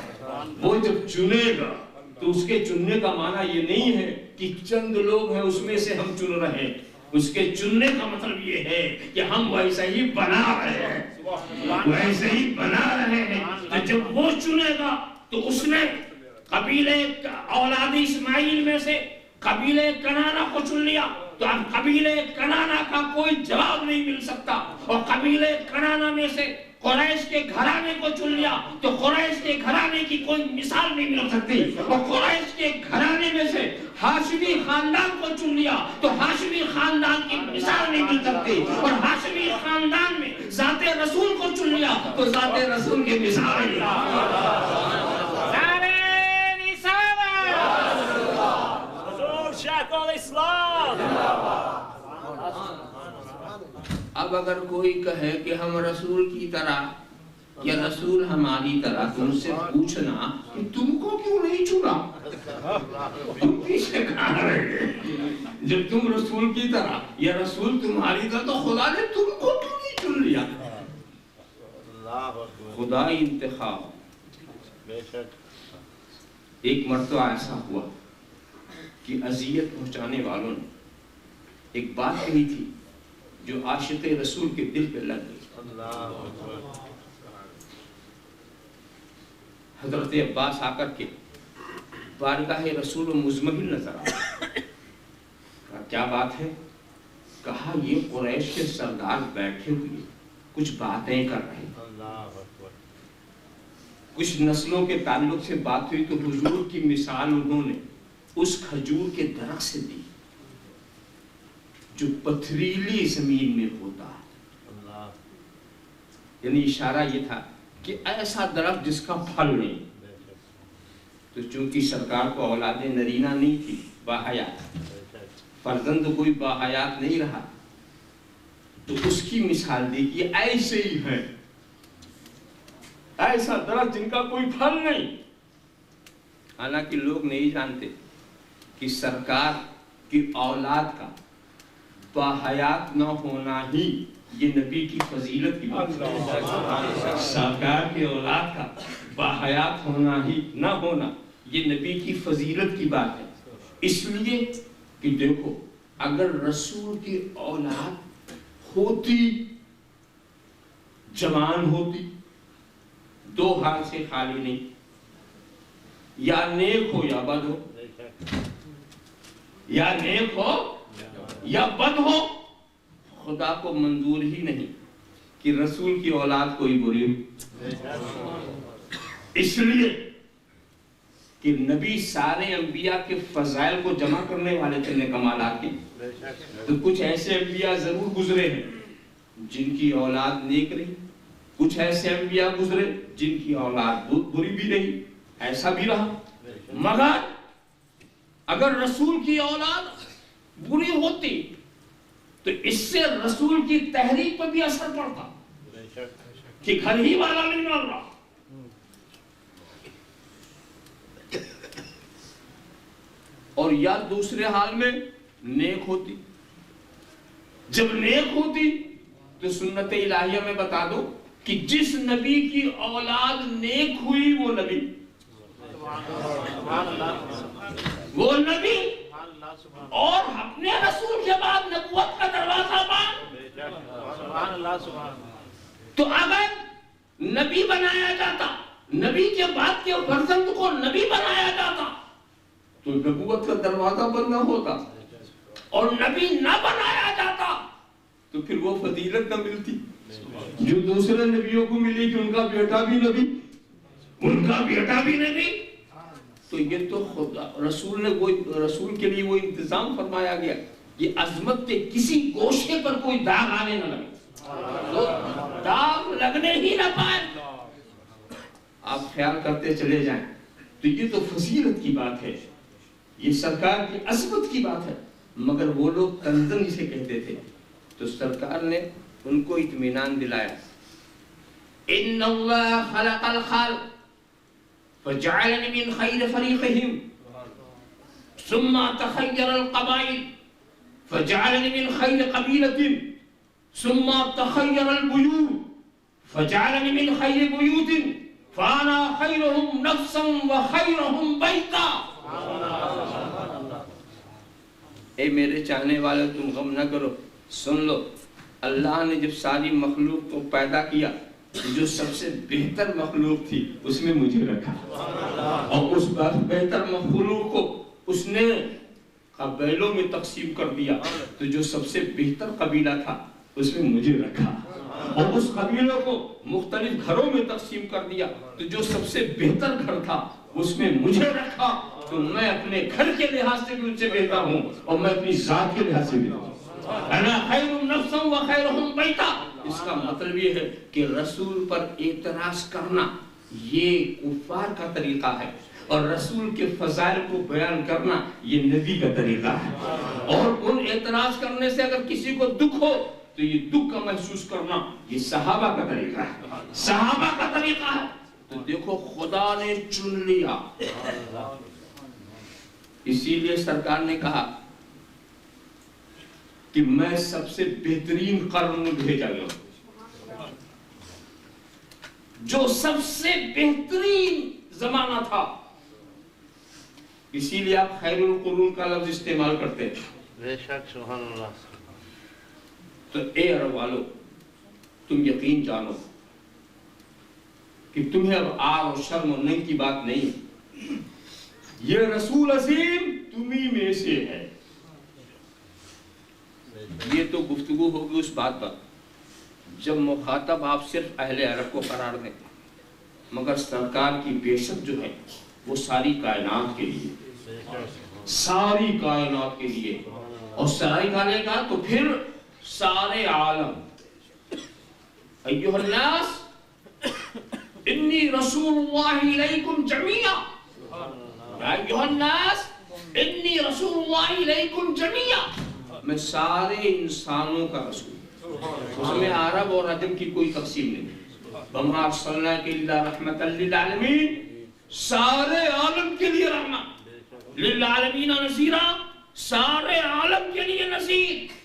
وہ جب چنے گا تو اس کے چننے کا معنی یہ نہیں ہے کہ چند لوگ ہیں اس میں سے ہم چن رہے ہیں، اس کے چننے کا مطلب یہ ہے کہ ہم ویسا ہی بنا رہے ہیں، ویسے ہی بنا رہے ہیں۔ تو جب وہ چنے گا تو اس نے قبیلے اولاد اسماعیل میں سے قبیلے کنانا کو چن لیا، تو اب قبیلے کنانا کا کوئی جواب نہیں مل سکتا، اور قبیلے کنانا میں سے قریش کے گھرانے کو چن لیا تو قریش کے گھرانے کی کوئی مثال نہیں مل سکتی، اور قریش کے گھرانے میں سے ہاشمی خاندان کو چن لیا تو ہاشمی خاندان کی مثال نہیں مل سکتی، اور ہاشمی خاندان میں ذات رسول کو چن لیا تو ذات رسول کی مثال نہیں۔ اب اگر کوئی کہے کہ ہم رسول کی طرح یا رسول ہماری طرح، تم سے پوچھنا کہ تم کو کیوں نہیں چنا، تم پیچھے کہاں رہے؟ جب تم رسول کی طرح یا رسول تمہاری طرح، تو خدا نے تم کو کیوں نہیں چن لیا؟ خدائی انتخاب۔ ایک مرتبہ ایسا ہوا کہ اذیت پہنچانے والوں نے ایک بات کہی تھی جو عاشق رسول کے دل پہ لگ گئی۔ حضرت عباس آ کر کے بارگاہ رسول مزمحل نظر آیا، کہا کیا بات ہے؟ کہا یہ قریش کے سردار بیٹھے ہوئے کچھ باتیں کر رہے ہیں، کچھ نسلوں کے تعلق سے بات ہوئی، تو حضور کی مثال انہوں نے اس کھجور کے درخت سے دی جو پتھریلی زمین میں ہوتا ہے، یعنی اشارہ یہ تھا کہ ایسا درخت جس کا پھل نہیں۔ تو چونکہ سرکار کو اولاد نرینہ نہیں تھی، باحیات فرزند کوئی باحیات نہیں رہا، تو اس کی مثال دی کہ ایسے ہی ہے، ایسا درخت جن کا کوئی پھل نہیں۔ حالانکہ لوگ نہیں جانتے کہ سرکار کی اولاد کا باحیات نہ ہونا ہی یہ نبی کی فضیلت کی بات ہے۔ سرکار کی اولاد کا باحیات ہونا ہی نہ ہونا یہ نبی کی فضیلت کی بات ہے، اس لیے کہ دیکھو اگر رسول کی اولاد ہوتی، جوان ہوتی، 2 حال سے خالی نہیں، یا نیک ہو یا بد ہو، یا نیک ہو یا بد ہو، خدا کو منظور ہی نہیں کہ رسول کی اولاد کوئی بری ہو، اس لیے کہ نبی سارے انبیاء کے فضائل کو جمع کرنے والے تھے، کمالات کے، تو کچھ ایسے انبیاء ضرور گزرے ہیں جن کی اولاد نیک رہی، کچھ ایسے انبیاء گزرے جن کی اولاد بری بھی رہی، ایسا بھی رہا، مگر اگر رسول کی اولاد بری ہوتی تو اس سے رسول کی تحریک پر بھی اثر پڑتا کہ گھر ہی والا نہیں مان رہا۔ اور یا دوسرے حال میں نیک ہوتی، جب نیک ہوتی تو سنت الہیہ میں بتا دو کہ جس نبی کی اولاد نیک ہوئی وہ نبی اور اپنے رسول کے بعد نبوت کا دروازہ بند۔ تو اگر نبی بنایا جاتا، نبی کے بعد کے فرزند کو نبی بنایا جاتا تو نبوت کا دروازہ بند نہ ہوتا، اور نبی نہ بنایا جاتا تو پھر وہ فضیلت نہ ملتی جو دوسرے نبیوں کو ملی کہ ان کا بیٹا بھی نبی، ان کا بیٹا بھی نبی۔ تو یہ تو خدا رسول نے رسول کے لیے وہ انتظام فرمایا گیا یہ عظمت کے کسی گوشے پر کوئی داغ آنے نہ لگے، تو داغ لگنے ہی نہ پائے، آپ خیال کرتے چلے جائیں۔ تو یہ تو فضیلت کی بات ہے، یہ سرکار کی عظمت کی بات ہے، مگر وہ لوگ تنزن اسے کہتے تھے، تو سرکار نے ان کو اطمینان دلایا، ان اللہ خلق الخلق فجعلنی من خیر فریقہم ثم تخیر القبائل فجعلنی من خیر قبیلۃ ثم تخیر البیوت فجعلنی من خیر بیوت فانا خیرہم نفسا وخیرہم بیتا۔ اے میرے چاہنے والے، تم غم نہ کرو، سن لو، اللہ نے جب ساری مخلوق کو پیدا کیا، جو سب سے بہتر مخلوق تھی اس میں مجھے رکھا، اور اس بہتر مخلوق کو اس نے قبیلوں میں تقسیم کر دیا، تو جو سب سے بہتر قبیلہ تھا اس میں مجھے رکھا، اور اس قبیلوں کو مختلف گھروں میں تقسیم کر دیا، تو جو سب سے بہتر گھر تھا اس میں مجھے رکھا، تو میں اپنے گھر کے لحاظ سے بھی ان سے بہتر ہوں، اور میں اپنی ذات کے لحاظ سے بھی بہتر ہوں، انا خیر نفسا وخیرہم بیتا۔ اس کا مطلب یہ ہے کہ رسول پر اعتراض کرنا یہ کفار کا طریقہ ہے، اور رسول کے فضائل کو بیان کرنا یہ نبی کا طریقہ ہے، اور ان اعتراض کرنے سے اگر کسی کو دکھ ہو تو یہ دکھ کا محسوس کرنا یہ صحابہ کا طریقہ ہے، صحابہ کا طریقہ ہے۔ تو دیکھو خدا نے چن لیا، اسی لیے سرکار نے کہا کہ میں سب سے بہترین قرن میں بھیجا گیا، جو سب سے بہترین زمانہ تھا، اسی لیے آپ خیر القرون کا لفظ استعمال کرتے ہیں۔ بے شک، سبحان اللہ۔ تو اے عرب والو، تم یقین جانو کہ تمہیں اب آر اور شرم اور ننگ کی بات نہیں ہے، یہ رسول عظیم تمہیں میں سے ہے۔ یہ تو گفتگو ہوگی اس بات پر جب مخاطب آپ صرف اہل عرب کو قرار دیں، مگر سرکار کی بیشت جو ہے وہ ساری کائنات کے لیے، ساری کائنات کے لیے، اور ساری کائنات کا تو پھر سارے عالم۔ ایھا الناس انی رسول اللہ الیکم جمیعا، ایھا الناس انی رسول اللہ الیکم جمیعا، میں سارے انسانوں کا رسول، اس میں عرب اور عجم کی کوئی تقسیم نہیں، وما ارسلناک الا رحمۃ للعالمین، سارے عالم کے لیے رحمت، للعالمین نذیرا، سارے عالم کے لیے نذیر۔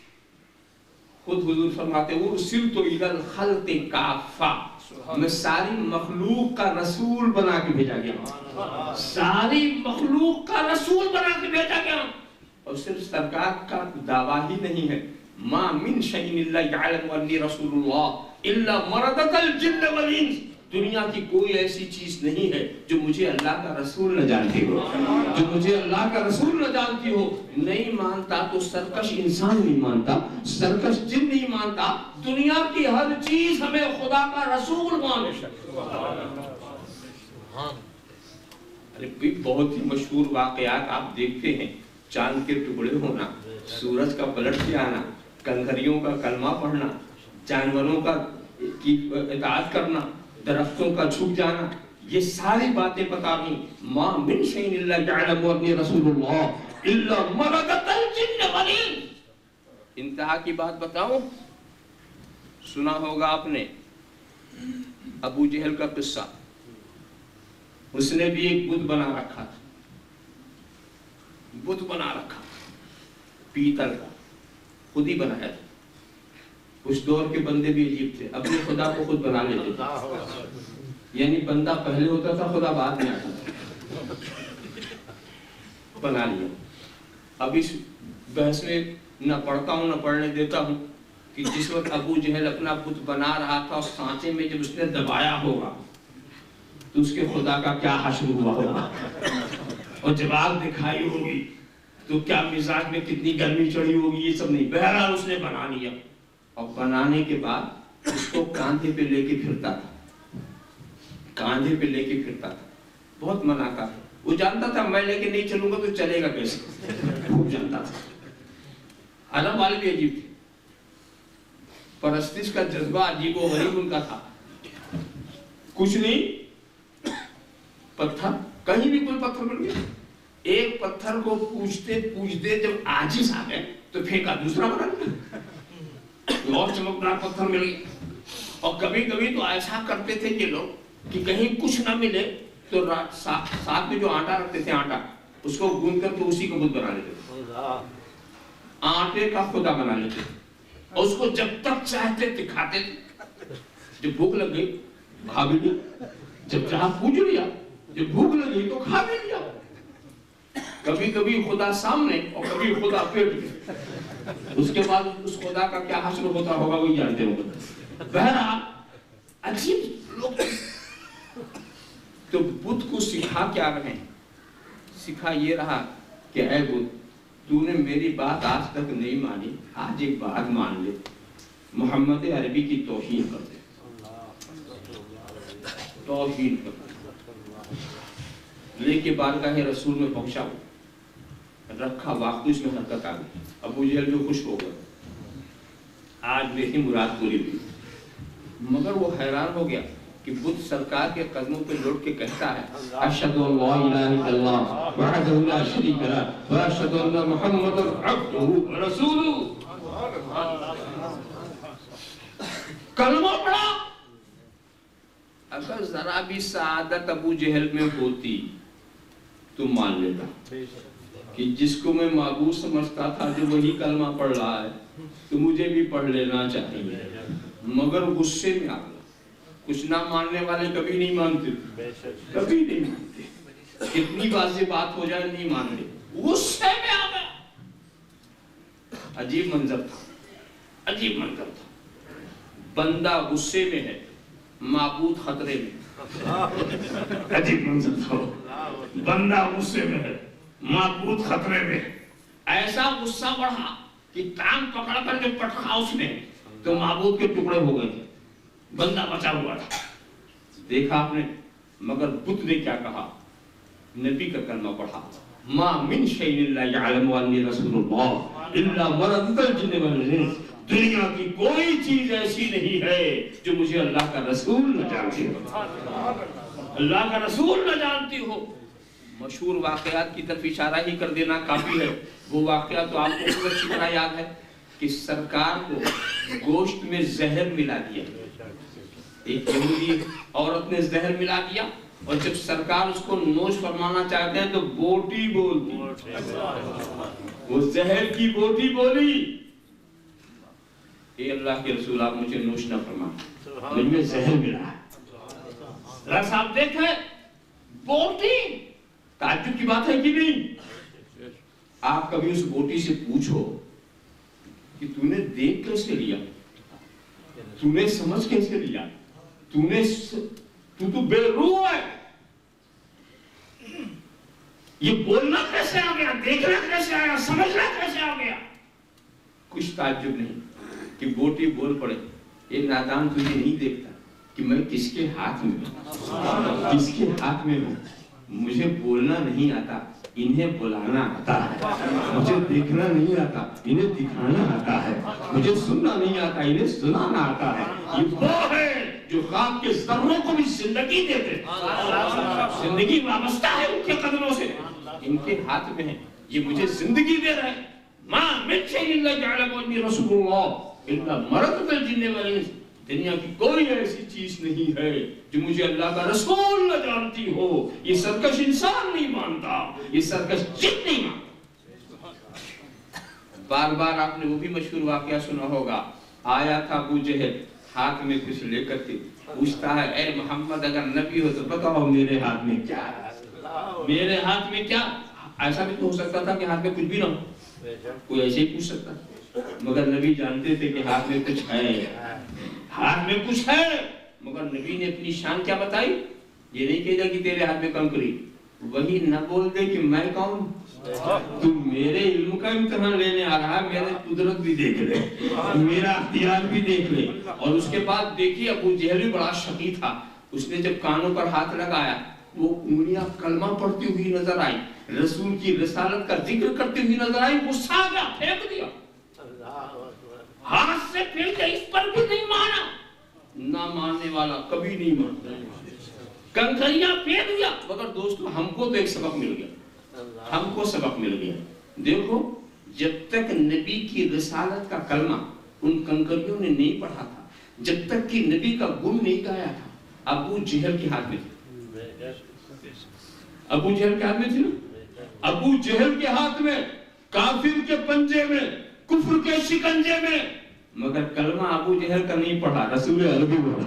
خود حضور فرماتے ہیں ارسلت الی الخلق کافہ، میں ساری مخلوق کا رسول بنا کے بھیجا گیا، ساری مخلوق کا رسول بنا کے بھیجا گیا۔ اور صرف سرکار کا دعویٰ ہی نہیں ہے، ما من شیء الا یعلم انی رسول اللہ الا مردۃ الجن والانس، دنیا کی کوئی ایسی چیز نہیں ہے جو مجھے اللہ کا رسول نہ جانتی ہو، جو مجھے اللہ کا رسول نہ جانتی ہو۔ نہیں مانتا تو سرکش انسان نہیں مانتا، سرکش جن نہیں مانتا، دنیا کی ہر چیز ہمیں خدا کا رسول مانتا۔ بہت ہی مشہور واقعات آپ دیکھتے ہیں، چاند کے ٹکڑے ہونا، سورج کا پلٹ کے آنا، کنگھریوں کا کلمہ پڑھنا، جانوروں کی اطاعت کرنا، درختوں کا جھک جانا، یہ ساری باتیں پتا نہیں۔ ما من شیء الا یعلم انی رسول اللہ الا مردۃ الجن والانس۔ انتہا کی بات بتاؤں، سنا ہوگا آپ نے ابو جہل کا قصہ، اس نے بھی ایک بت بنا رکھا تھا، بت بنا رکھا پیتل کا، خود ہی بنایا تھا۔ اس دور کے بندے بھی عجیب تھے، اپنے خدا کو خود بنا لیتے تھے، یعنی بندہ پہلے ہوتا تھا، خدا بعد میں آتا تھا، بنا لیا۔ اب اس بحث میں نہ پڑھتا ہوں نہ پڑھنے دیتا ہوں کہ جس وقت ابو جہل اپنا بت بنا رہا تھا، اس سانچے میں جب اس نے دبایا ہوگا تو اس کے خدا کا کیا حشر ہوا ہوگا، اور جب آگ دکھائی ہوگی تو کیا مزاج میں کتنی گرمی چڑھی ہوگی، یہ سب نہیں، بہرحال اس نے بنا لیا۔ اور بنانے کے بعد اس کو کاندھے پہ لے کے پھرتا تھا، کاندھے پہ لے کے پھرتا تھا، بہت مناتا تھا، وہ جانتا تھا میں لے کے نہیں چلوں گا تو چلے گا کیسے، خوب جانتا تھا۔ عرب والے بھی عجیب تھے، پرستش کا جذبہ عجیب و غریب ان کا تھا. کچھ نہیں، پتھر، کہیں بھی کوئی پتھر مل گیا، ایک پتھر کو پوچھتے پوچھتے جب عاجز آ گئے تو پھینکا، دوسرا بنا لیا، اور چمکدار پتھر مل گیا. اور کبھی کبھی تو ایسا کرتے تھے یہ لوگ کہ کہیں کچھ نہ ملے تو ساتھ میں جو آٹا رکھتے تھے، آٹا اس کو گوندھ کر تو اسی کو بت بنا لیتے تھے، آٹے کا خدا بنا لیتے تھے. اور اس کو جب تک چاہتے تھے کھاتے تھے، جب بھوک لگ گئی کھا بھی لیا، جب چاہ پوچھ لیا، جب بھوک لگ گئی تو کھا بھی لیا. کبھی کبھی خدا سامنے اور کبھی خدا پیٹ میں، اس کے بعد اس خدا کا کیا حشر ہوتا ہوگا وہی جانتے ہو. بہرحال عجیب لوگ. تو بدھ کو سکھا کیا رہے ہیں؟ سکھا یہ رہا کہ اے بدھ، تو نے میری بات آج تک نہیں مانی، آج ایک بات مان لے، محمد عربی کی توہین کر دے، توہین کر دے. لے کے بارگاہ رسول میں پہنچا، رکھا، واقعی اس میں حرکت آ گئی. ابو جہل جو خوش ہو گئے، آج میری مراد پوری ہوئی. مگر وہ حیران ہو گیا کہ بدھ سرکار کے قدموں پہ لوٹ کے کہتا ہے اشہد ان لا الہ الا اللہ وحدہ لا شریک لہ واشہد ان محمد عبدہ ورسولہ. کلمہ پڑھا. اگر ذرا بھی سعادت ابو جہل میں ہوتی تو مان لیتا کہ جس کو میں معبود سمجھتا تھا جو وہی کلمہ پڑھ رہا ہے تو مجھے بھی پڑھ لینا چاہیے. مگر غصے میں آ گیا. کچھ نہ ماننے والے کبھی نہیں مانتے، کبھی نہیں مانتے. اتنی واضح بات ہو جائے نہیں مان لے، غصے میں آ گیا. عجیب منظر تھا، عجیب منظر تھا. بندہ غصے میں ہے، معبود خطرے میں. عجیب منظر تھا. بندہ غصے میں ہے، معبود خطرے میں. ایسا غصہ بڑھا کہ ٹانگ پکڑ کر جو پٹخا اس نے تو معبود کے ٹکڑے ہو گئے تھے، بندہ بچا ہوا تھا. دیکھا آپ نے. مگر بدھ نے کیا کہا؟ نبی کا کلمہ پڑھا، ما من شیء الا یعلم انی رسول اللہ الا مرضت الجن والانس. دنیا کی کوئی چیز ایسی نہیں ہے جو مجھے اللہ کا رسول نہ جانتی ہو، اللہ کا رسول نہ جانتی ہو. مشہور واقعات کی طرف اشارہ ہی کر دینا کافی ہے. وہ واقعہ تو آپ کو بہت اچھی طرح یاد ہے کہ سرکار کو گوشت میں زہر ملا دیا. ایک یہودی عورت نے زہر ملا دیا اور جب سرکار اس کو نوش فرمانا چاہتے ہیں تو بوٹی بولتی. وہ زہر کی بوٹی بولی، اے اللہ کے رسول آپ مجھے نوش نہ فرمائیں، مجھ میں زہر ملا ہے. ذرا صاحب دیکھیں، بوٹی. تعجب کی بات ہے کہ نہیں؟ آپ کبھی اس بوٹی سے پوچھو کہ تو نے دیکھ کیسے لیا، تو نے سمجھ کیسے لیا، تو بے روح ہے، یہ بولنا کیسے آ گیا، دیکھنا کیسے آیا، سمجھنا کیسے آ گیا؟ کچھ تعجب نہیں کہ بوٹی بول پڑے. یہ نادان تجھے نہیں دیکھتا کہ میں کس کے ہاتھ میں ہوں، کس کے ہاتھ میں ہوں. مجھے بولنا نہیں آتا، انہیں بلانا آتا ہے. مجھے دیکھنا نہیں آتا، انہیں دکھانا آتا ہے. مجھے سننا نہیں آتا، انہیں سنانا آتا ہے. یہ وہ ہے جو خاک کے ذروں کو بھی زندگی دیتے. زندگی وابستہ ہے ان کے قدموں سے، ان کے ہاتھ میں ہے. یہ مجھے زندگی دے رہے ہیں. ما من شیء الا یعلم انی رسول اللہ الا مرضت الجن والانس. دنیا کی کوئی ایسی چیز نہیں ہے جو مجھے اللہ کا رسول نہ جانتی ہو. یہ سرکش انسان نہیں مانتا، یہ سرکش جن نہیں مانتا. بار بار آپ نے وہ بھی مشہور واقعہ سنا ہوگا. آیا تھا ابو جہل ہاتھ میں کچھ لے کر کے، پوچھتا ہے اے محمد اگر نبی ہو تو بتاؤ میرے ہاتھ میں کیا ہے، میرے ہاتھ میں کیا. ایسا بھی تو ہو سکتا تھا کہ ہاتھ میں کچھ بھی نہ ہو، کوئی ایسے ہی پوچھ سکتا. مگر نبی جانتے تھے کہ ہاتھ میں کچھ ہے، ہاتھ میں کچھ ہے. مگر نبی نے اپنی شان کیا بتائی؟ یہ نہیں کہا کہ تیرے ہاتھ میں کنکری. وہی نہ بول دے کہ میں کون، تو میرے علم کا امتحان لینے آ رہا ہے، میرے قدرت بھی دیکھ لے، میرا اختیار بھی دیکھ لے. اور اس کے بعد دیکھیے ابو جہل بھی بڑا شقی تھا. اس نے جب کانوں پر ہاتھ لگایا وہ انگلیاں کلمہ پڑھتی ہوئی نظر آئی، رسول کی رسالت کا ذکر کرتی ہوئی نظر آئی. غصہ آ گیا، پھینک دیا. ہاتھ سے پھر کے اس پر بھی نہیں مانا. نہ ماننے والا کبھی نہیں مانتا. کنکریاں پھیر دیا. مگر دوستو ہم کو تو ایک سبق مل گیا. ہم کو سبق مل گیا. دیکھو جب تک نبی کی رسالت کا کلمہ ان کنکریوں نے نہیں پڑھا تھا, جب تک کہ نبی کا گن نہیں گایا تھا, ابو جہل کے ہاتھ میں تھے. ابو جہل کے ہاتھ میں تھے نا, ابو جہل کے ہاتھ میں, کافر کے پنجے میں, کفر کے شکنجے میں. مگر کلمہ ابو جہل کا نہیں پڑھا, رسول عربی پڑھا.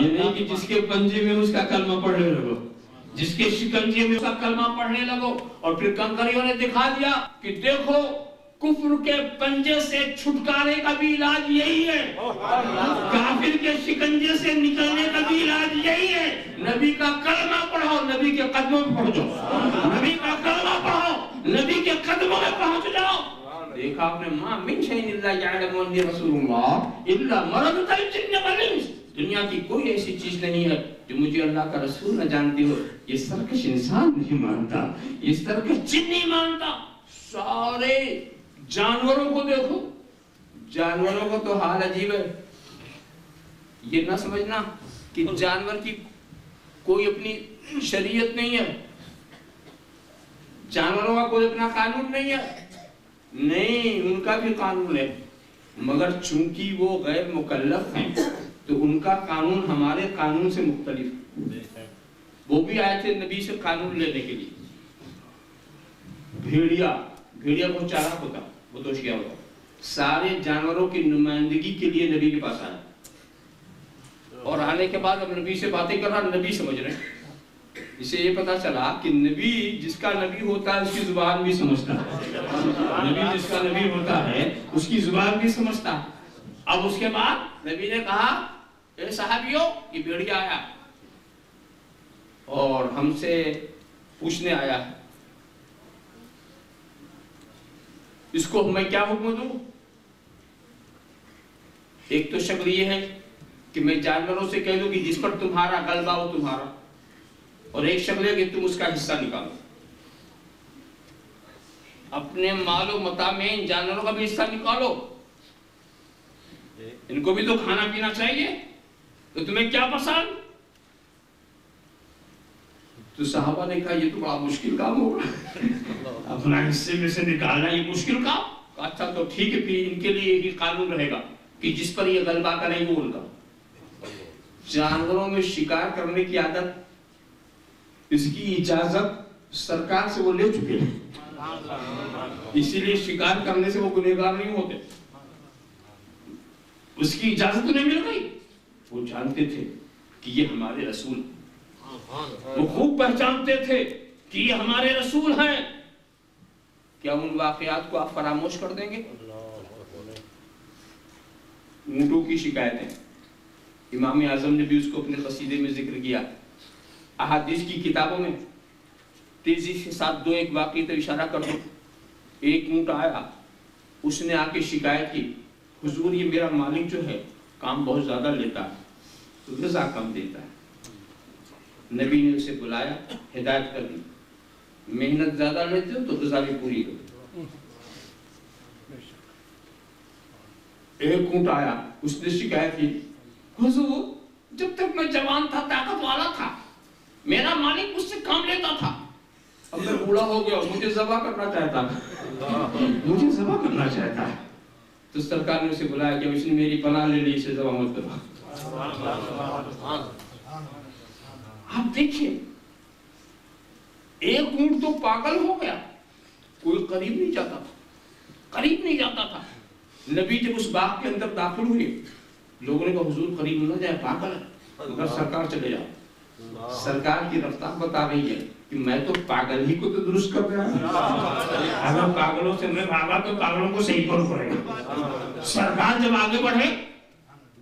یہ نہیں کہ جس کے پنجے میں اس کا کلمہ پڑھنے لگو, جس کے شکنجے میں اس کا کلمہ پڑھنے لگو. اور پھر کنکریوں نے دکھا دیا کہ دیکھو کفر کے پنجے سے چھٹکارے کا بھی علاج یہی ہے, کافر کے شکنجے سے نکلنے کا بھی علاج یہی ہے. نبی کا کلمہ پڑھو, نبی کے قدموں میں پہنچ جاؤ. نبی کا کلمہ پڑھو, نبی کے قدموں میں پہنچ جاؤ. دیکھا آپ نے, ما من شیء الا یعلم انی رسول اللہ الا مرض الجن والانس. دنیا کی کوئی ایسی چیز نہیں ہے جو مجھے اللہ کا رسول نہ جانتی ہو. یہ سرکش انسان نہیں مانتا, یہ سرکش جن نہیں مانتا. سارے جانوروں کو دیکھو, جانوروں کو تو حال عجیب ہے. یہ نہ سمجھنا کہ جانور کی کوئی اپنی شریعت نہیں ہے, جانوروں کا کوئی اپنا قانون نہیں ہے. نہیں, ان کا بھی قانون ہے, مگر چونکہ وہ غیر مکلف ہیں تو ان کا قانون ہمارے قانون سے مختلف ہے. وہ بھی آئے تھے نبی سے قانون لینے کے لیے. بھیڑیا کو چارہ ہوتا, وہ تو کیا ہوتا, سارے جانوروں کی نمائندگی کے لیے نبی کے پاس آیا. اور آنے کے بعد اب نبی سے باتیں کر رہا, نبی سمجھ رہے. اسے یہ پتا چلا کہ نبی جس کا نبی ہوتا ہے اس کی زبان بھی سمجھتا ہے. نبی جس کا نبی ہوتا ہے اس کی زبان بھی سمجھتا ہے. اب اس کے بعد نبی نے کہا, اے صحابیوں, یہ بھیڑیا آیا اور ہم سے پوچھنے آیا ہے, اس کو میں کیا حکم دوں؟ ایک تو شکل یہ ہے کہ میں جانوروں سے کہہ دوں کہ جس پر تمہارا غلبہ ہو تمہارا, اور ایک شکل ہے کہ تم اس کا حصہ نکالو. اپنے مال و متاع میں ان جانوروں کا بھی حصہ نکالو, ان کو بھی تو کھانا پینا چاہیے. تو تمہیں کیا پسند؟ تو صحابہ نے کہا یہ تو بڑا مشکل کام ہوگا, اپنا حصے میں سے نکالنا یہ مشکل کام. اچھا تو ٹھیک ہے, پھر ان کے لیے یہ قانون رہے گا کہ جس پر یہ غلبہ کرے وہ ان کا. جانوروں میں شکار کرنے کی عادت, اس کی اجازت سرکار سے وہ لے چکے ہیں, اسی لیے شکار کرنے سے وہ گنہگار نہیں ہوتے. اس کی اجازت انہیں مل گئی. وہ جانتے تھے کہ یہ ہمارے رسول, وہ خوب پہچانتے تھے کہ یہ ہمارے رسول ہیں. کیا ان واقعات کو آپ فراموش کر دیں گے؟ اونٹوں کی شکایتیں, امام اعظم نے بھی اس کو اپنے قصیدے میں ذکر کیا. احادیث کی کتابوں میں تیزی کے ساتھ دو ایک واقعے تو اشارہ کر دو. ایک اونٹ آیا, اس نے آ کے شکایت کی, حضور یہ میرا مالک جو ہے کام بہت زیادہ لیتا ہے, غذا کم دیتا ہے. نبی نے اسے بلایا, ہدایت کر دی, محنت زیادہ لیتے ہو تو غذا بھی پوری کرو. ایک اونٹ آیا, اس نے شکایت کی, حضور جب تک میں جوان تھا طاقت والا تھا میرا مالک مجھ سے کام لیتا تھا, اب میں بوڑھا ہو گیا مجھے ذبح کرنا چاہتا ہے, مجھے ذبح کرنا چاہتا ہے. تو سرکار نے اسے بلایا کہ اس نے میری پناہ لے لی, اسے ذبح مت کرو. آپ دیکھیے, ایک اونٹ تو پاگل ہو گیا, کوئی قریب نہیں جاتا تھا, قریب نہیں جاتا تھا. نبی جب اس باغ کے اندر داخل ہوئے, لوگوں نے کہا حضور قریب نہ جائے, پاگل ہے. مگر سرکار چلے جاؤ. سرکار کی رفتار بتا رہی ہے کہ میں تو پاگل ہی کو تو درست کر رہا ہوں, اگر پاگلوں سے میں بھاگا تو پاگلوں کو صحیح کرنا پڑے گا. سرکار جب آگے بڑھے,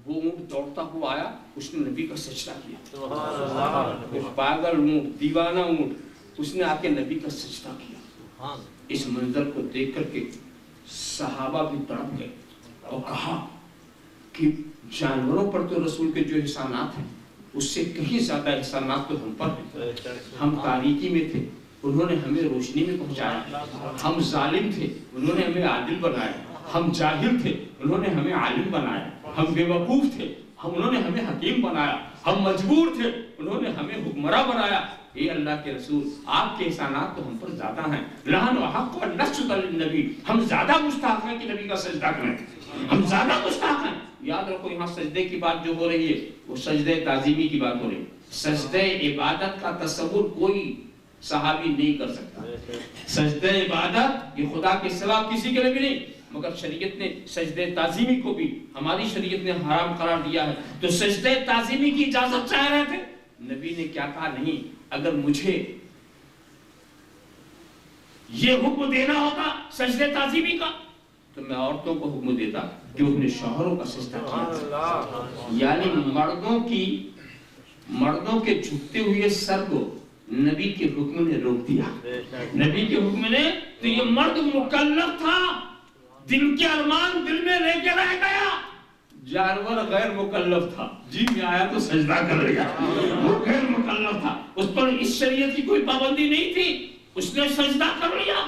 وہ اونٹ دوڑتا ہوا آیا, اس نے نبی کا سجدہ کیا. پاگل اونٹ, دیوانہ اونٹ, اس نے آ کے نبی کا سجدہ کیا. اس منظر کو دیکھ کر کے صحابہ بھی تڑپ گئے اور کہا کہ جانوروں پر تو رسول کے جو احسانات ہیں اس سے کہیں زیادہ احسانات تو ہم پر ہیں. ہم تاریکی میں تھے, انہوں نے ہمیں روشنی میں پہنچایا. ہم ظالم تھے, انہوں نے ہمیں عادل بنایا. ہم جاہل تھے، انہوں نے ہمیں عالم بنایا. ہم بے وقوف تھے، انہوں نے ہمیں حکیم بنایا. ہم مجبور تھے، انہوں نے ہمیں حکمراں بنایا. اے اللہ کے رسول، آپ کے احسانات تو ہم پر زیادہ ہیں. نحن احق ان نسجد للنبی، ہم زیادہ مستحق ہیں کہ نبی کا سجدہ کریں. ہم زیادہ مستحق ہیں. یاد رکھو یہاں سجدے کی بات جو ہو رہی ہے وہ سجدے تعظیمی کی بات ہو رہی ہے. سجدے عبادت کا تصور کوئی صحابی نہیں کر سکتا. سجدہ عبادت یہ خدا کے سوا کسی کے لیے بھی نہیں، مگر شریعت نے سجدہ تعظیمی کو بھی ہماری شریعت نے حرام قرار دیا ہے. تو سجدہ تعظیمی کی اجازت چاہ رہے تھے، نبی نے کیا کہا؟ نہیں، اگر مجھے یہ حکم دینا ہوتا سجدہ تعظیمی کا تو میں عورتوں کو حکم دیتا کہ اپنے شوہروں کا سجدہ کیا. یعنی مردوں کے جھکتے ہوئے سر کو نبی کے حکم نے روک دیا. نبی کے حکم نے، تو یہ مرد مکلف تھا، دل کے ارمان دل میں لے کے رہ گیا. جانور غیر مکلف تھا، جی میں آیا تو سجدہ کر لیا، وہ غیر مکلف تھا، اس پر اس شریعت کی کوئی پابندی نہیں تھی، اس نے سجدہ کر لیا.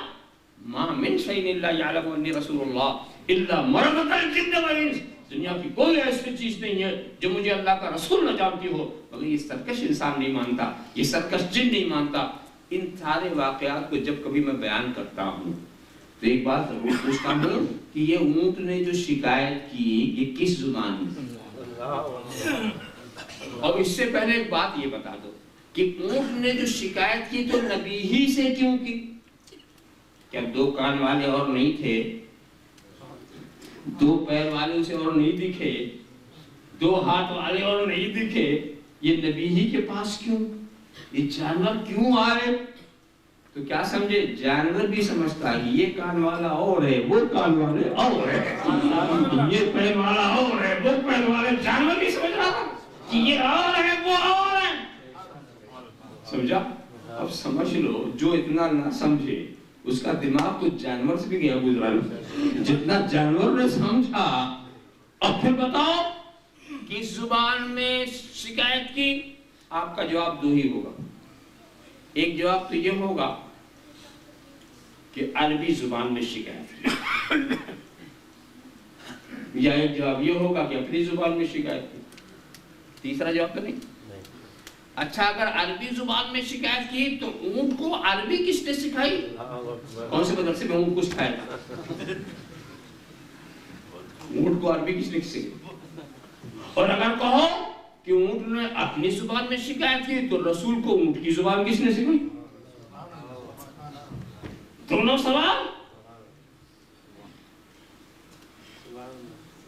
ما من شيء الا يعلم اني رسول الله الا مرض الجن والانس. دنیا کی کوئی ایسی چیز نہیں ہے جو مجھے اللہ کا رسول نہ جانتی ہو، مگر یہ سرکش انسان نہیں مانتا، یہ سرکش جن نہیں مانتا. ان سارے واقعات کو جب کبھی میں بیان کرتا ہوں تو ایک بات ضرور پوچھتا ہوں کہ یہ اونٹ نے جو شکایت کی یہ کس زبان میں؟ اور اس سے پہلے ایک بات یہ بتا دو کہ اونٹ نے جو شکایت کی تو نبی ہی سے کیوں کی؟ کیا دو کان والے اور نہیں تھے؟ دو پیر والے اسے اور نہیں دکھے؟ دو ہاتھ والے اور نہیں دکھے؟ یہ نبی ہی کے پاس کیوں؟ یہ جانور کیوں آئے؟ تو کیا سمجھے؟ جانور بھی سمجھتا ہے یہ کان والا اور ہے، وہ کان والے اور ہے، یہ پیر والا اور ہے، وہ پیر والے. جانور بھی سمجھ رہا تھا کہ یہ اور ہے، وہ اور ہے. سمجھا؟ اب سمجھ لو جو اتنا نہ سمجھے اس کا دماغ تو جانور سے بھی گیا گزرا. جتنا جانور نے سمجھا. اب پھر بتاؤ کس زبان میں شکایت کی؟ آپ کا جواب دو ہی ہوگا. ایک جواب تو یہ ہوگا کہ عربی زبان میں شکایت کی، یا ایک جواب یہ ہوگا کہ اپنی زبان میں شکایت کی. تیسرا جواب تو نہیں. اچھا اگر عربی زبان میں شکایت کی تو اونٹ کو عربی کس نے سکھائی؟ کون سے مدرسے میں اونٹ کو سکھایا تھا؟ اونٹ کو عربی کس نے سکھائی؟ اور اگر کہو کہ اونٹ نے اپنی زبان میں شکایت کی تو رسول کو اونٹ کی زبان کس نے سکھائی؟ دونوں سوال.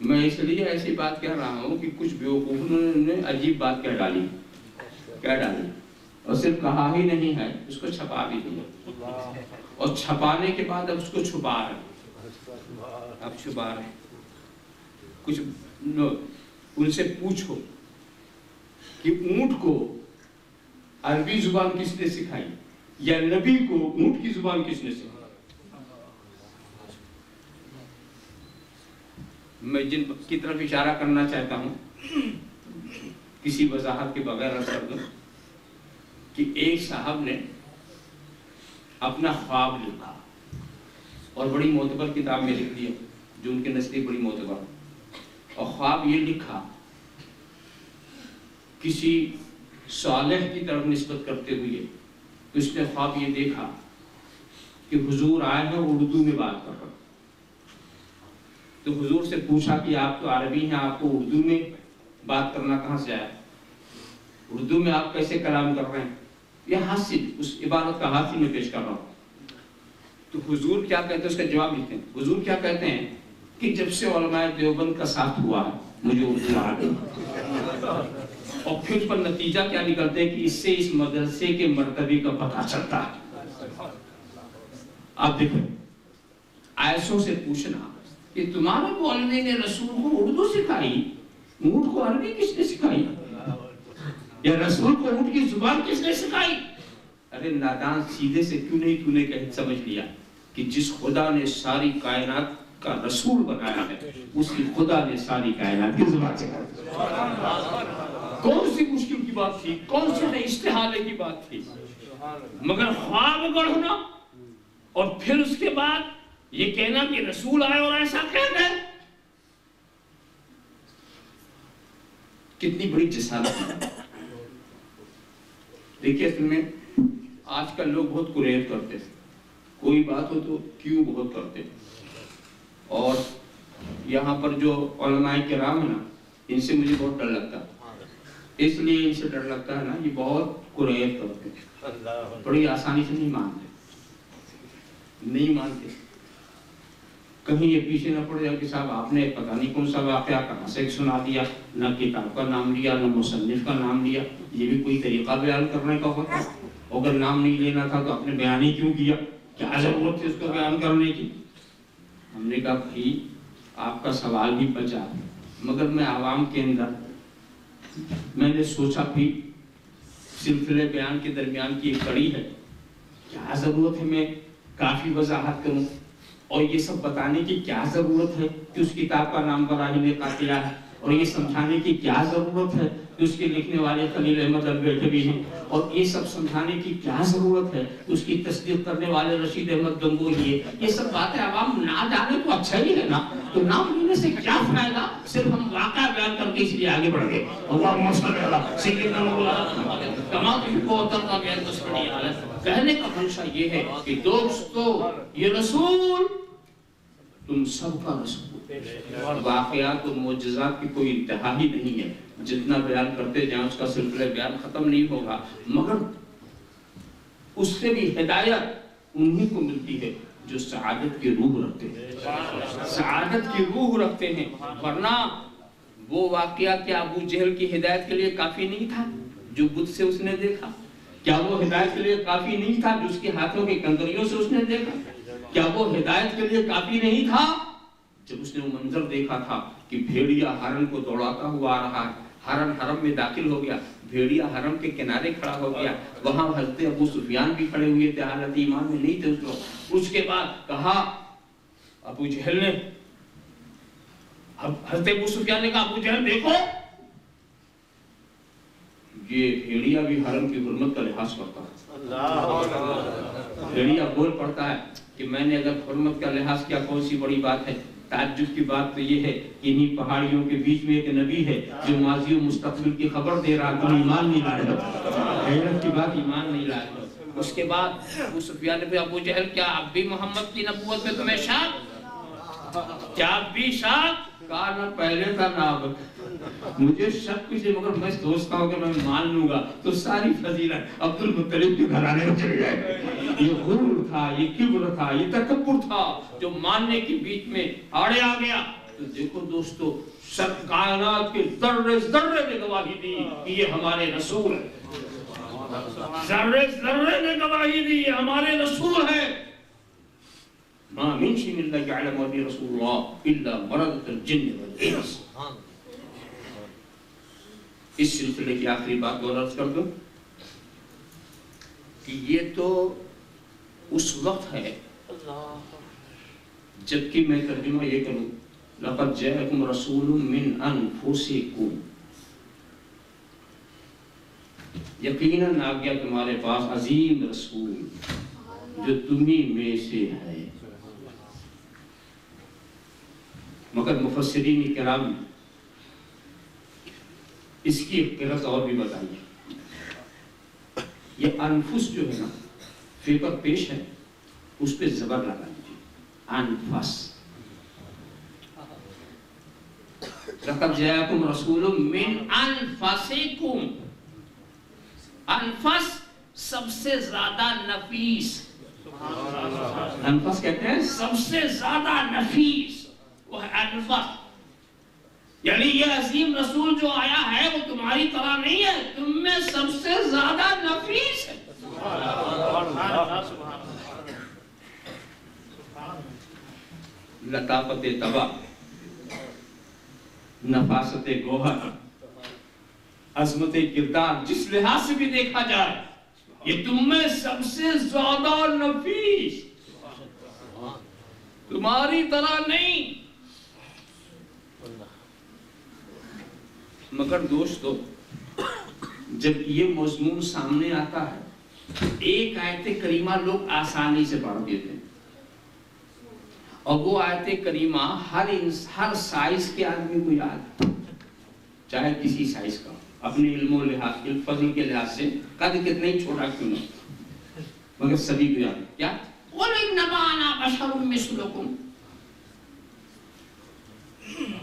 میں اس لیے ایسی بات کہہ رہا ہوں کہ کچھ بیوقوفوں نے عجیب بات کہہ ڈالی اور صرف کہا ہی نہیں ہے، اس کو چھپا بھی دیا، اور چھپانے کے بعد اب اس کو چھپا رہے. کچھ ان سے پوچھو کہ اونٹ کو عربی زبان کس نے سکھائی یا نبی کو اونٹ کی زبان کس نے سکھائی؟ میں جن کی طرف اشارہ کرنا چاہتا ہوں کسی وضاحت کے بغیر عرض کر دوں کہ ایک صاحب نے اپنا خواب لکھا اور بڑی معتبر کتاب میں لکھ دیا جو ان کے نزدیک بڑی معتبر. اور خواب یہ لکھا کسی صالح کی طرف نسبت کرتے ہوئے. اس نے خواب یہ دیکھا کہ حضور آئے ہیں اردو میں بات کر رہے. تو حضور سے پوچھا کہ آپ تو عربی ہیں، آپ کو اردو میں بات کرنا کہاں سے آیا؟ اردو میں آپ کیسے کلام کر رہے ہیں؟ یہ حاصل اس عبارت کا حاصل میں پیش کر رہا ہوں. تو حضور کیا کہتے ہیں؟ اس کا جواب لکھتے ہیں. حضور کیا کہتے ہیں کہ جب سے علماء دیوبند کا ساتھ ہوا ہے مجھے اردو آ گئی. اور پھر اس پر نتیجہ کیا نکلتے ہیں کہ اس سے اس مدرسے کے مرتبے کا پتہ چلتا ہے. آپ دیکھیں عائشہ سے پوچھنا کہ تمہارے مولوی نے رسول کو اردو سکھائی، اونٹ کو عربی کس نے سکھائی؟ یا رسول کو اونٹ کی زبان کس نے سکھائی؟ ارے نادان، سیدھے سے کیوں نہیں تو نے سمجھ لیا کہ جس خدا نے ساری کائنات کا رسول بنایا ہے اس کی خدا نے ساری کائنات کی زبان سکھائی. کون سی مشکل کی بات تھی، کون سی استحالے کی بات تھی، مگر خواب گڑھنا اور پھر اس کے بعد یہ کہنا کہ رسول آئے اور ایسا کہہ گئے، کتنی بڑی جسارت ہے۔ دیکھیے اصل میں آج کل لوگ بہت قریب کرتے ہیں، کوئی بات ہو تو کیوں بہت کرتے ہیں، اور یہاں پر جو علماء کرام ہیں نا، ان سے مجھے بہت ڈر لگتا ہے، اس لیے ان سے ڈر لگتا ہے نا، یہ بہت قریب کرتے ہیں، بڑی آسانی سے نہیں مانتے، کہیں یہ پیچھے نہ پڑ جائے کہ صاحب آپ نے پتہ نہیں کون سا واقعہ کہاں سے سنا دیا، نہ کتاب کا نام لیا نہ مصنف کا نام لیا، یہ بھی کوئی طریقہ بیان کرنے کا ہوتا ہے؟ اگر نام نہیں لینا تھا تو آپ نے بیان ہی کیوں کیا؟ کیا ضرورت تھی اس کو بیان کرنے کی؟ ہم نے کہا بھائی آپ کا سوال بھی بچا، مگر میں عوام کے اندر میں نے سوچا بھی سلسلے بیان کے درمیان کی ایک کڑی ہے، کیا ضرورت ہے میں کافی وضاحت کروں، اور یہ سب بتانے کی کیا ضرورت ہے کہ اس کتاب کا نام براہیم قاطعہ ہے، اور یہ سمجھانے کی کیا ضرورت ہے کہ اس کے لکھنے والے خلیل احمد البیٹھوی ہیں، اور یہ سب سمجھانے کی کیا ضرورت ہے کہ اس کی تصدیق کرنے والے رشید احمد گنگوہی ہے۔ یہ سب باتیں عوام نہ جانے تو اچھا ہی ہے نا، تو نام لینے سے کیا فائدہ؟ صرف ہم واقعہ بیان کر کے اس لیے آگے بڑھ گئے۔ اللہم صلی علی سیدنا مولانا کما تحب کا بیان تسبیح حالت۔ کہنے کا منشا یہ ہے کہ دوستو یہ رسول تم سب کا رسول، واقعات و معجزات کی کوئی انتہا ہی نہیں ہے، جتنا بیان کرتے جہاں اس کا سلسلہ بیان ختم نہیں ہوگا، مگر اس سے بھی ہدایت انہی کو ملتی ہے جو سعادت کی روح رکھتے ہیں، سعادت کی روح رکھتے ہیں۔ ورنہ وہ واقعہ کیا ابو جہل کی ہدایت کے لیے کافی نہیں تھا جو بت سے اس نے دیکھا؟ کیا وہ ہدایت کے لیے کافی نہیں تھا جو اس کے ہاتھوں کے کنکریوں سے اس نے دیکھا؟ کیا وہ ہدایت کے لیے کافی نہیں تھا جب اس نے وہ منظر دیکھا تھا کہ بھیڑیا ہرن کو دوڑاتا ہوا آ رہا ہے، ہرن حرم میں داخل ہو گیا، بھیڑیا حرم کے کنارے کھڑا ہو گیا، وہاں حضرت ابو سفیان بھی کھڑے ہوئے تھے، حالت ایمان میں نہیں تھے اس لوگ۔ اس کے بعد کہا ابو جہل نے، حضرت ابو سفیان نے کہا ابو جہل دیکھو یہ بھیڑیا بھی حرم کی حرمت کا لحاظ کرتا ہے۔ بھیڑیا بول پڑتا ہے کہ میں نے اگر حرمت کا لحاظ کیا کون سی بڑی بات ہے؟ تعجب کی بات تو یہ ہے کہ انہی پہاڑیوں کے بیچ میں ایک نبی ہے جو ماضی و مستقبل کی خبر دے رہا، تم ایمان نہیں لائے ہو، حیرت کی بات ایمان نہیں لائے ہو۔ اس کے بعد ابو سفیان نے کہا ابو جہل کیا اب بھی محمد کی نبوت میں تمہیں شک؟ کیا اب بھی شک؟ کہا نہ پہلے تھا نہ اب، مجھے شک کچھ ہے، مگر میں سوچتا ہوں کہ میں مان لوں گا تو ساری فضیلت عبد المطلب کے گھرانے میں چلی جائے۔ یہ غرور تھا، یہ کبر تھا، یہ تکبر تھا جو ماننے کے بیچ میں آڑے آ گیا۔ تو دیکھو دوستو سب کائنات کے ذرے ذرے نے گواہی دی کہ یہ ہمارے رسول ہے، ذرے ذرے نے گواہی دی یہ ہمارے رسول ہے۔ ما من شيء الا يعلم به رسول الله الا مرض الجن والانس۔ اس سلسلے کی آخری بات اور عرض کر دوں کہ یہ تو اس وقت ہے جبکہ میں ترجمہ یہ کروں لقد جاءكم رسول من انفسكم، یقیناً آ گیا تمہارے پاس عظیم رسول جو تمہیں میں سے ہے۔ مگر مفسرین کرام اس کی ایک قرت اور بھی بتائیے، یہ انفس جو ہے نا فیبر پیش ہے اس پہ زبر لگا دیجیے، انفس۔ لقد جاءكم رسول من انفسكم، انفس سب سے زیادہ نفیس، انفس کہتے ہیں سب سے زیادہ نفیس وہ ہے انفس، یعنی یہ عظیم رسول جو آیا ہے وہ تمہاری طرح نہیں ہے، تم میں سب سے زیادہ نفیس ہے۔ لطافت طبع، نفاست گوہر، عظمت کردار، جس لحاظ سے بھی دیکھا جائے یہ تم میں سب سے زیادہ نفیس، تمہاری طرح نہیں۔ مگر دوستو جب یہ مضمون سامنے آتا ہے ایک آیت کریمہ لوگ آسانی سے پڑھ دیتے ہیں، اور وہ آیت کریمہ ہر سائز کے آدمی کو یاد، چاہے کسی سائز کا، اپنے علم و لحاظ فضل کے لحاظ سے قد کتنا ہی چھوٹا کیوں نہ، مگر سبھی کو یاد کیا قُلْ إِنَّمَا أَنَا بَشَرٌ مِثْلُكُمْ،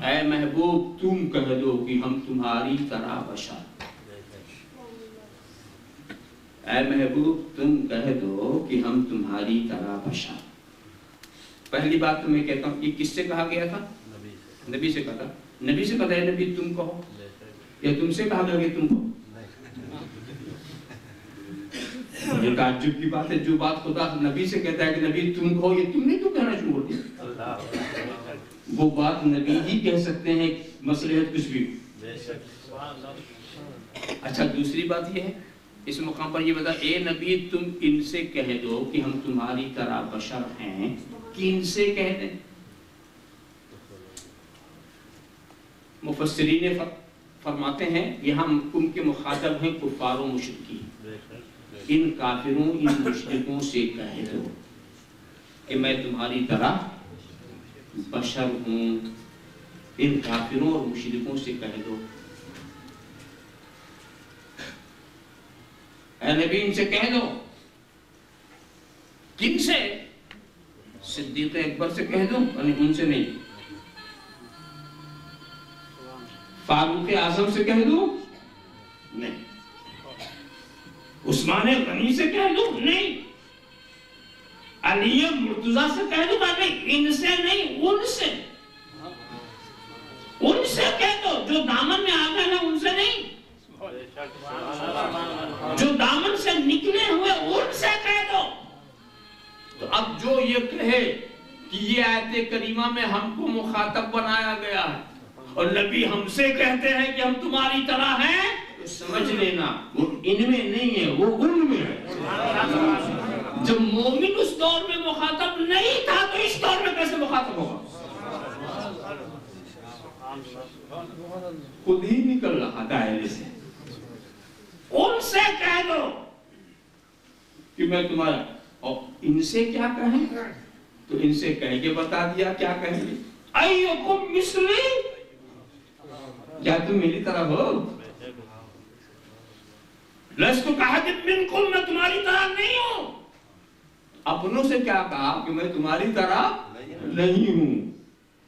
اے محبوب تم کہہ دو کہ ہم تمہاری طرح بشر، اے محبوب تم کہہ دو کہ ہم تمہاری طرح بشر۔ پہلی بات تو میں کہتا ہوں کہ کس سے کہا گیا تھا؟ نبی سے کہا تھا، نبی سے کہا ہے نبی تم کہو، یا تم سے کہا گیا کہ تم کہو؟ یہ تعجب کی بات ہے، جو بات خدا نبی سے کہتا ہے کہ نبی تم کہو، یہ تم نے تو کہنا شروع کر دیا۔ وہ بات نبی ہی کہہ سکتے ہیں، مصلحت کچھ بھی۔ اچھا دوسری بات یہ ہے، اس مقام پر یہ بتا، اے نبی تم ان سے کہہ دو کہ ہم تمہاری طرح بشر ہیں، کن سے کہہ دیں؟ مفسرین فرماتے ہیں یہاں ان کے مخاطب ہیں کفار و مشرکین، ان کافروں ان مشرکوں سے کہہ دو کہ میں تمہاری طرح بشر ہوں، ان کافروں اور مشرکوں سے کہہ دو، اے نبی ان سے کہہ دو۔ کن سے؟ صدیق اکبر سے کہہ دو، یعنی ان سے نہیں۔ فاروق اعظم سے کہہ دو، نہیں۔ عثمان غنی سے کہہ دو، نہیں۔ علی مرتضیٰ سے کہہ دو، نہیں۔ ان سے نہیں، ان سے، ان سے کہہ دو جو دامن میں آ گئے ہیں، ان سے نہیں، جو دامن سے نکلے ہوئے ان سے کہہ دو۔ تو اب جو یہ کہے کہ یہ آیت کریمہ میں ہم کو مخاطب بنایا گیا ہے اور نبی ہم سے کہتے ہیں کہ ہم تمہاری طرح ہیں، تو سمجھ لینا وہ ان میں نہیں ہے، وہ ان میں ہے۔ جب مومن اس دور میں مخاطب نہیں تھا تو اس دور میں کیسے مخاطب ہوگا؟ خود ہی نکل رہا دائرے سے۔ ان سے کہہ دو کہ میں تمہارا، اور ان سے کیا کہیں؟ تو ان سے کہہ کے بتا دیا کیا کہیں گے، ایکم مثلی، کیا تم میری طرح ہو؟ لست کہا کہ منکم، میں تمہاری طرح نہیں ہوں۔ اپنوں سے کیا کہا کہ میں تمہاری طرح نہیں ہوں،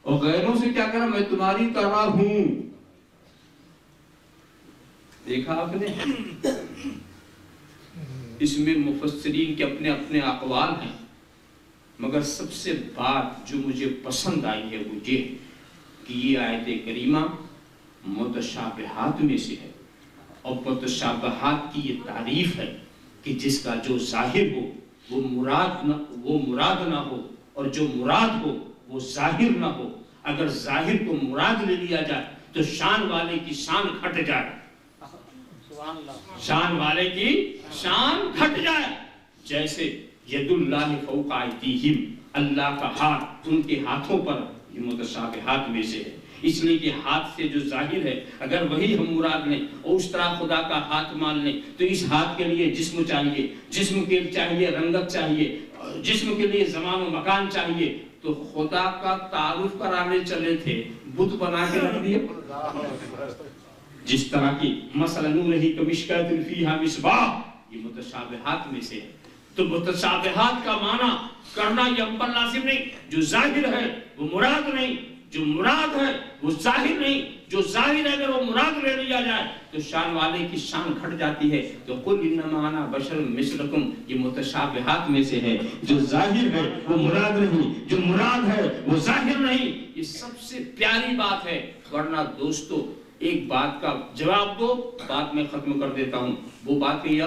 اور غیروں سے کیا کہا، میں تمہاری طرح ہوں۔ دیکھا آپ نے، اس میں مفسرین کے اپنے اپنے اقوال ہیں، مگر سب سے بات جو مجھے پسند آئی ہے وہ یہ کہ یہ آیت کریمہ متشابہات میں سے ہے، اور متشابہات کی یہ تعریف ہے کہ جس کا جو ظاہر ہو وہ مراد نہ ہو، اور جو مراد ہو وہ ظاہر نہ ہو۔ اگر ظاہر کو مراد لے لیا جائے تو شان والے کی شان گھٹ جائے، شان والے کی شان گھٹ جائے۔ جیسے ید اللہ فوق ایدیہم، اللہ کا ہاتھ ان کے ہاتھوں پر، یہ متشابہات میں سے ہے، اس لیے کہ ہاتھ سے جو ظاہر ہے اگر وہی ہم مراد لیں اور اس طرح خدا کا ہاتھ مان لیں تو اس ہاتھ کے لیے جسم چاہیے، جسم کے چاہیے رنگت چاہیے، جسم کے لیے زمان و مکان چاہیے، تو خدا کا تعارف کرانے چلے تھے بت بنا کے رکھ دیے۔ جس طرح کی مثلا نورہ کمشکاۃ فیہا مصباح، یہ متشابہات میں سے ہے۔ تو متشابہات کا معنی کرنا یہ ہم پر لازم نہیں، جو ظاہر ہے وہ مراد نہیں، جو مراد ہے وہ ظاہر نہیں، جو ظاہر ہے اگر وہ مراد لے لیا جائے تو شان والے کی شان گھٹ جاتی ہے۔ تو قل انما انا بشر مثلکم، یہ متشابہات میں سے ہے، جو ظاہر ہے وہ مراد نہیں، جو مراد ہے وہ ظاہر نہیں۔ یہ سب سے پیاری بات ہے، ورنہ دوستو ایک بات کا جواب دو، بات میں ختم کر دیتا ہوں۔ وہ بات یہ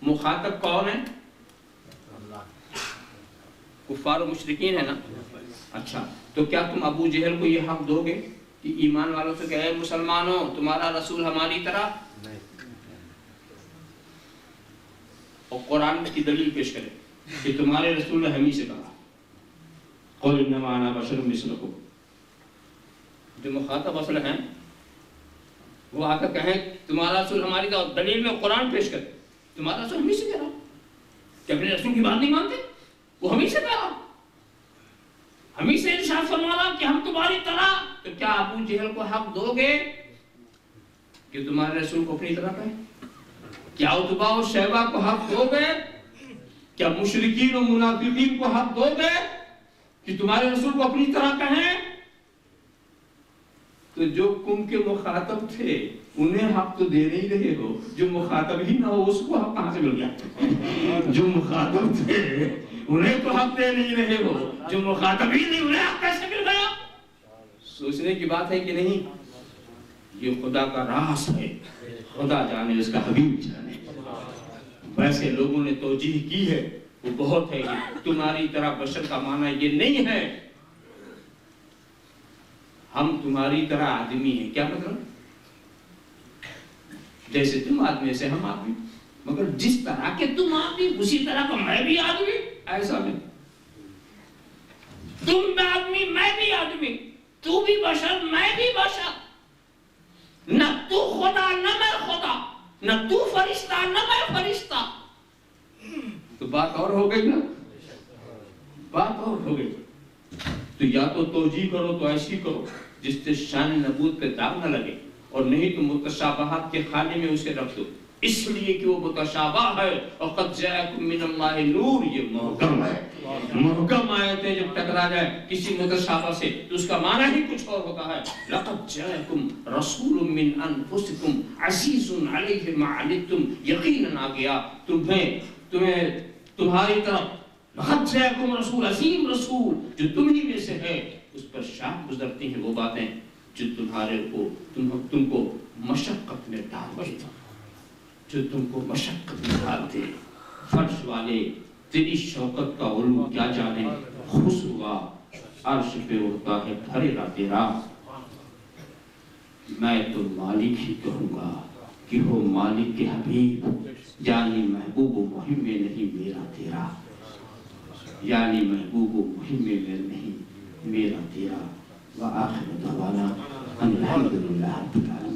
مخاطب کون ہے؟ کفار و مشرکین ہے نا۔ اچھا تو کیا تم ابو جہل کو یہ حق دو گے کہ ایمان والوں سے کہ اے مسلمانوں تمہارا رسول ہماری طرح؟ اور قرآن کی دلیل پیش کرے کہ تمہارے رسول نے ہمیں سے کہا قل انما انا بشر مثلکم۔ جو مخاطب اصل ہیں وہ آ کر کہیں تمہارا رسول ہماری طرح، دلیل میں قرآن پیش کرے تمہارا رسول ہمیں سے کہہ رہا، کہ اپنے رسول کی بات نہیں مانتے، وہ ہمیں سے کہہ رہا۔ ہمیں سے ارشاد فرمایا کہ ہم تمہاری طرح، تو کیا ابو جہل کو حق دو گے کہ تمہارے رسول کو اپنی طرح کہیں؟ کیا عتبہ و شیبہ کو حق دو گے؟ کیا مشرکین و منافقین کو حق دو گے کہ تمہارے رسول کو اپنی طرح کہیں؟ تو جو کم کے مخاطب تھے انہیں حق تو دے نہیں رہے ہو، جو مخاطب ہی نہ ہو اس کو حق کہاں سے مل گیا؟ جو مخاطب تھے انہیں تو حق دے نہیں رہے ہو، جو مخاطب ہی نہیں انہیں حق کیسے مل گیا؟ سوچنے کی بات ہے کہ نہیں؟ یہ خدا کا راز ہے، خدا جانے، اس کا حبیب جانے۔ ویسے لوگوں نے توجیہ کی ہے وہ بہت ہے کہ تمہاری طرح بشر کا معنی یہ نہیں ہے ہم تمہاری طرح آدمی ہیں۔ کیا مطلب؟ جیسے تم آدمی سے ہم آدمی، مگر جس طرح کہ تم آدمی اسی طرح کا میں بھی آدمی، ایسا نہیں۔ تم بھی آدمی میں بھی آدمی، تو بھی بشر میں بھی بشر، نہ تو خدا نہ میں خدا، نہ تو فرشتہ نہ میں فرشتہ۔ تو بات اور ہو گئی نا، بات اور ہو گئی۔ تو یا تو توجیہ کرو تو ایسی کرو جس سے شان نبوت پہ داغ نہ لگے، اور نہیں تو متشابہات کے خانے میں اسے رکھ دو، اس لیے کہ وہ متشابہ ہے۔ وَقَدْ جَاءَكُم مِّنَ اللَّهِ نُورٌ، یہ محکم ہے۔ محکم آیتیں جب ٹکرا جائے کسی متشابہ سے تو اس کا معنی ہی کچھ اور ہوتا ہے۔ لَقَدْ جَاءَكُم رَسُولٌ مِّنْ أَنفُسِكُمْ عَزِيزٌ عَلَيْهِ مَا عَنِتُّمْ، یقیناً آ گیا تمہاری طرف لَقَدْ جَاءَكُم رَسُولٌ، عظیم رسول جو تم ہی میں سے ہے، اس پر شاہ گزرتی ہیں وہ باتیں جو تم کو مشقت میں ڈالتے، جو تم کو مشقت میں ڈالتے۔ فرش والے تیری شوقت کا علو کیا جانے، خوش ہوا عرش پہ اڑتا ہے دھرے گا تیرا۔ میں تو مالک ہی کہوں گا کہ ہو مالک کے حبیب، یعنی محبوب و مہم میں نہیں میرا تیرا، یعنی محبوب و مہم میں نہیں میرا تیرا۔ وآخر دعوانا الحمدللہ رب العالمین۔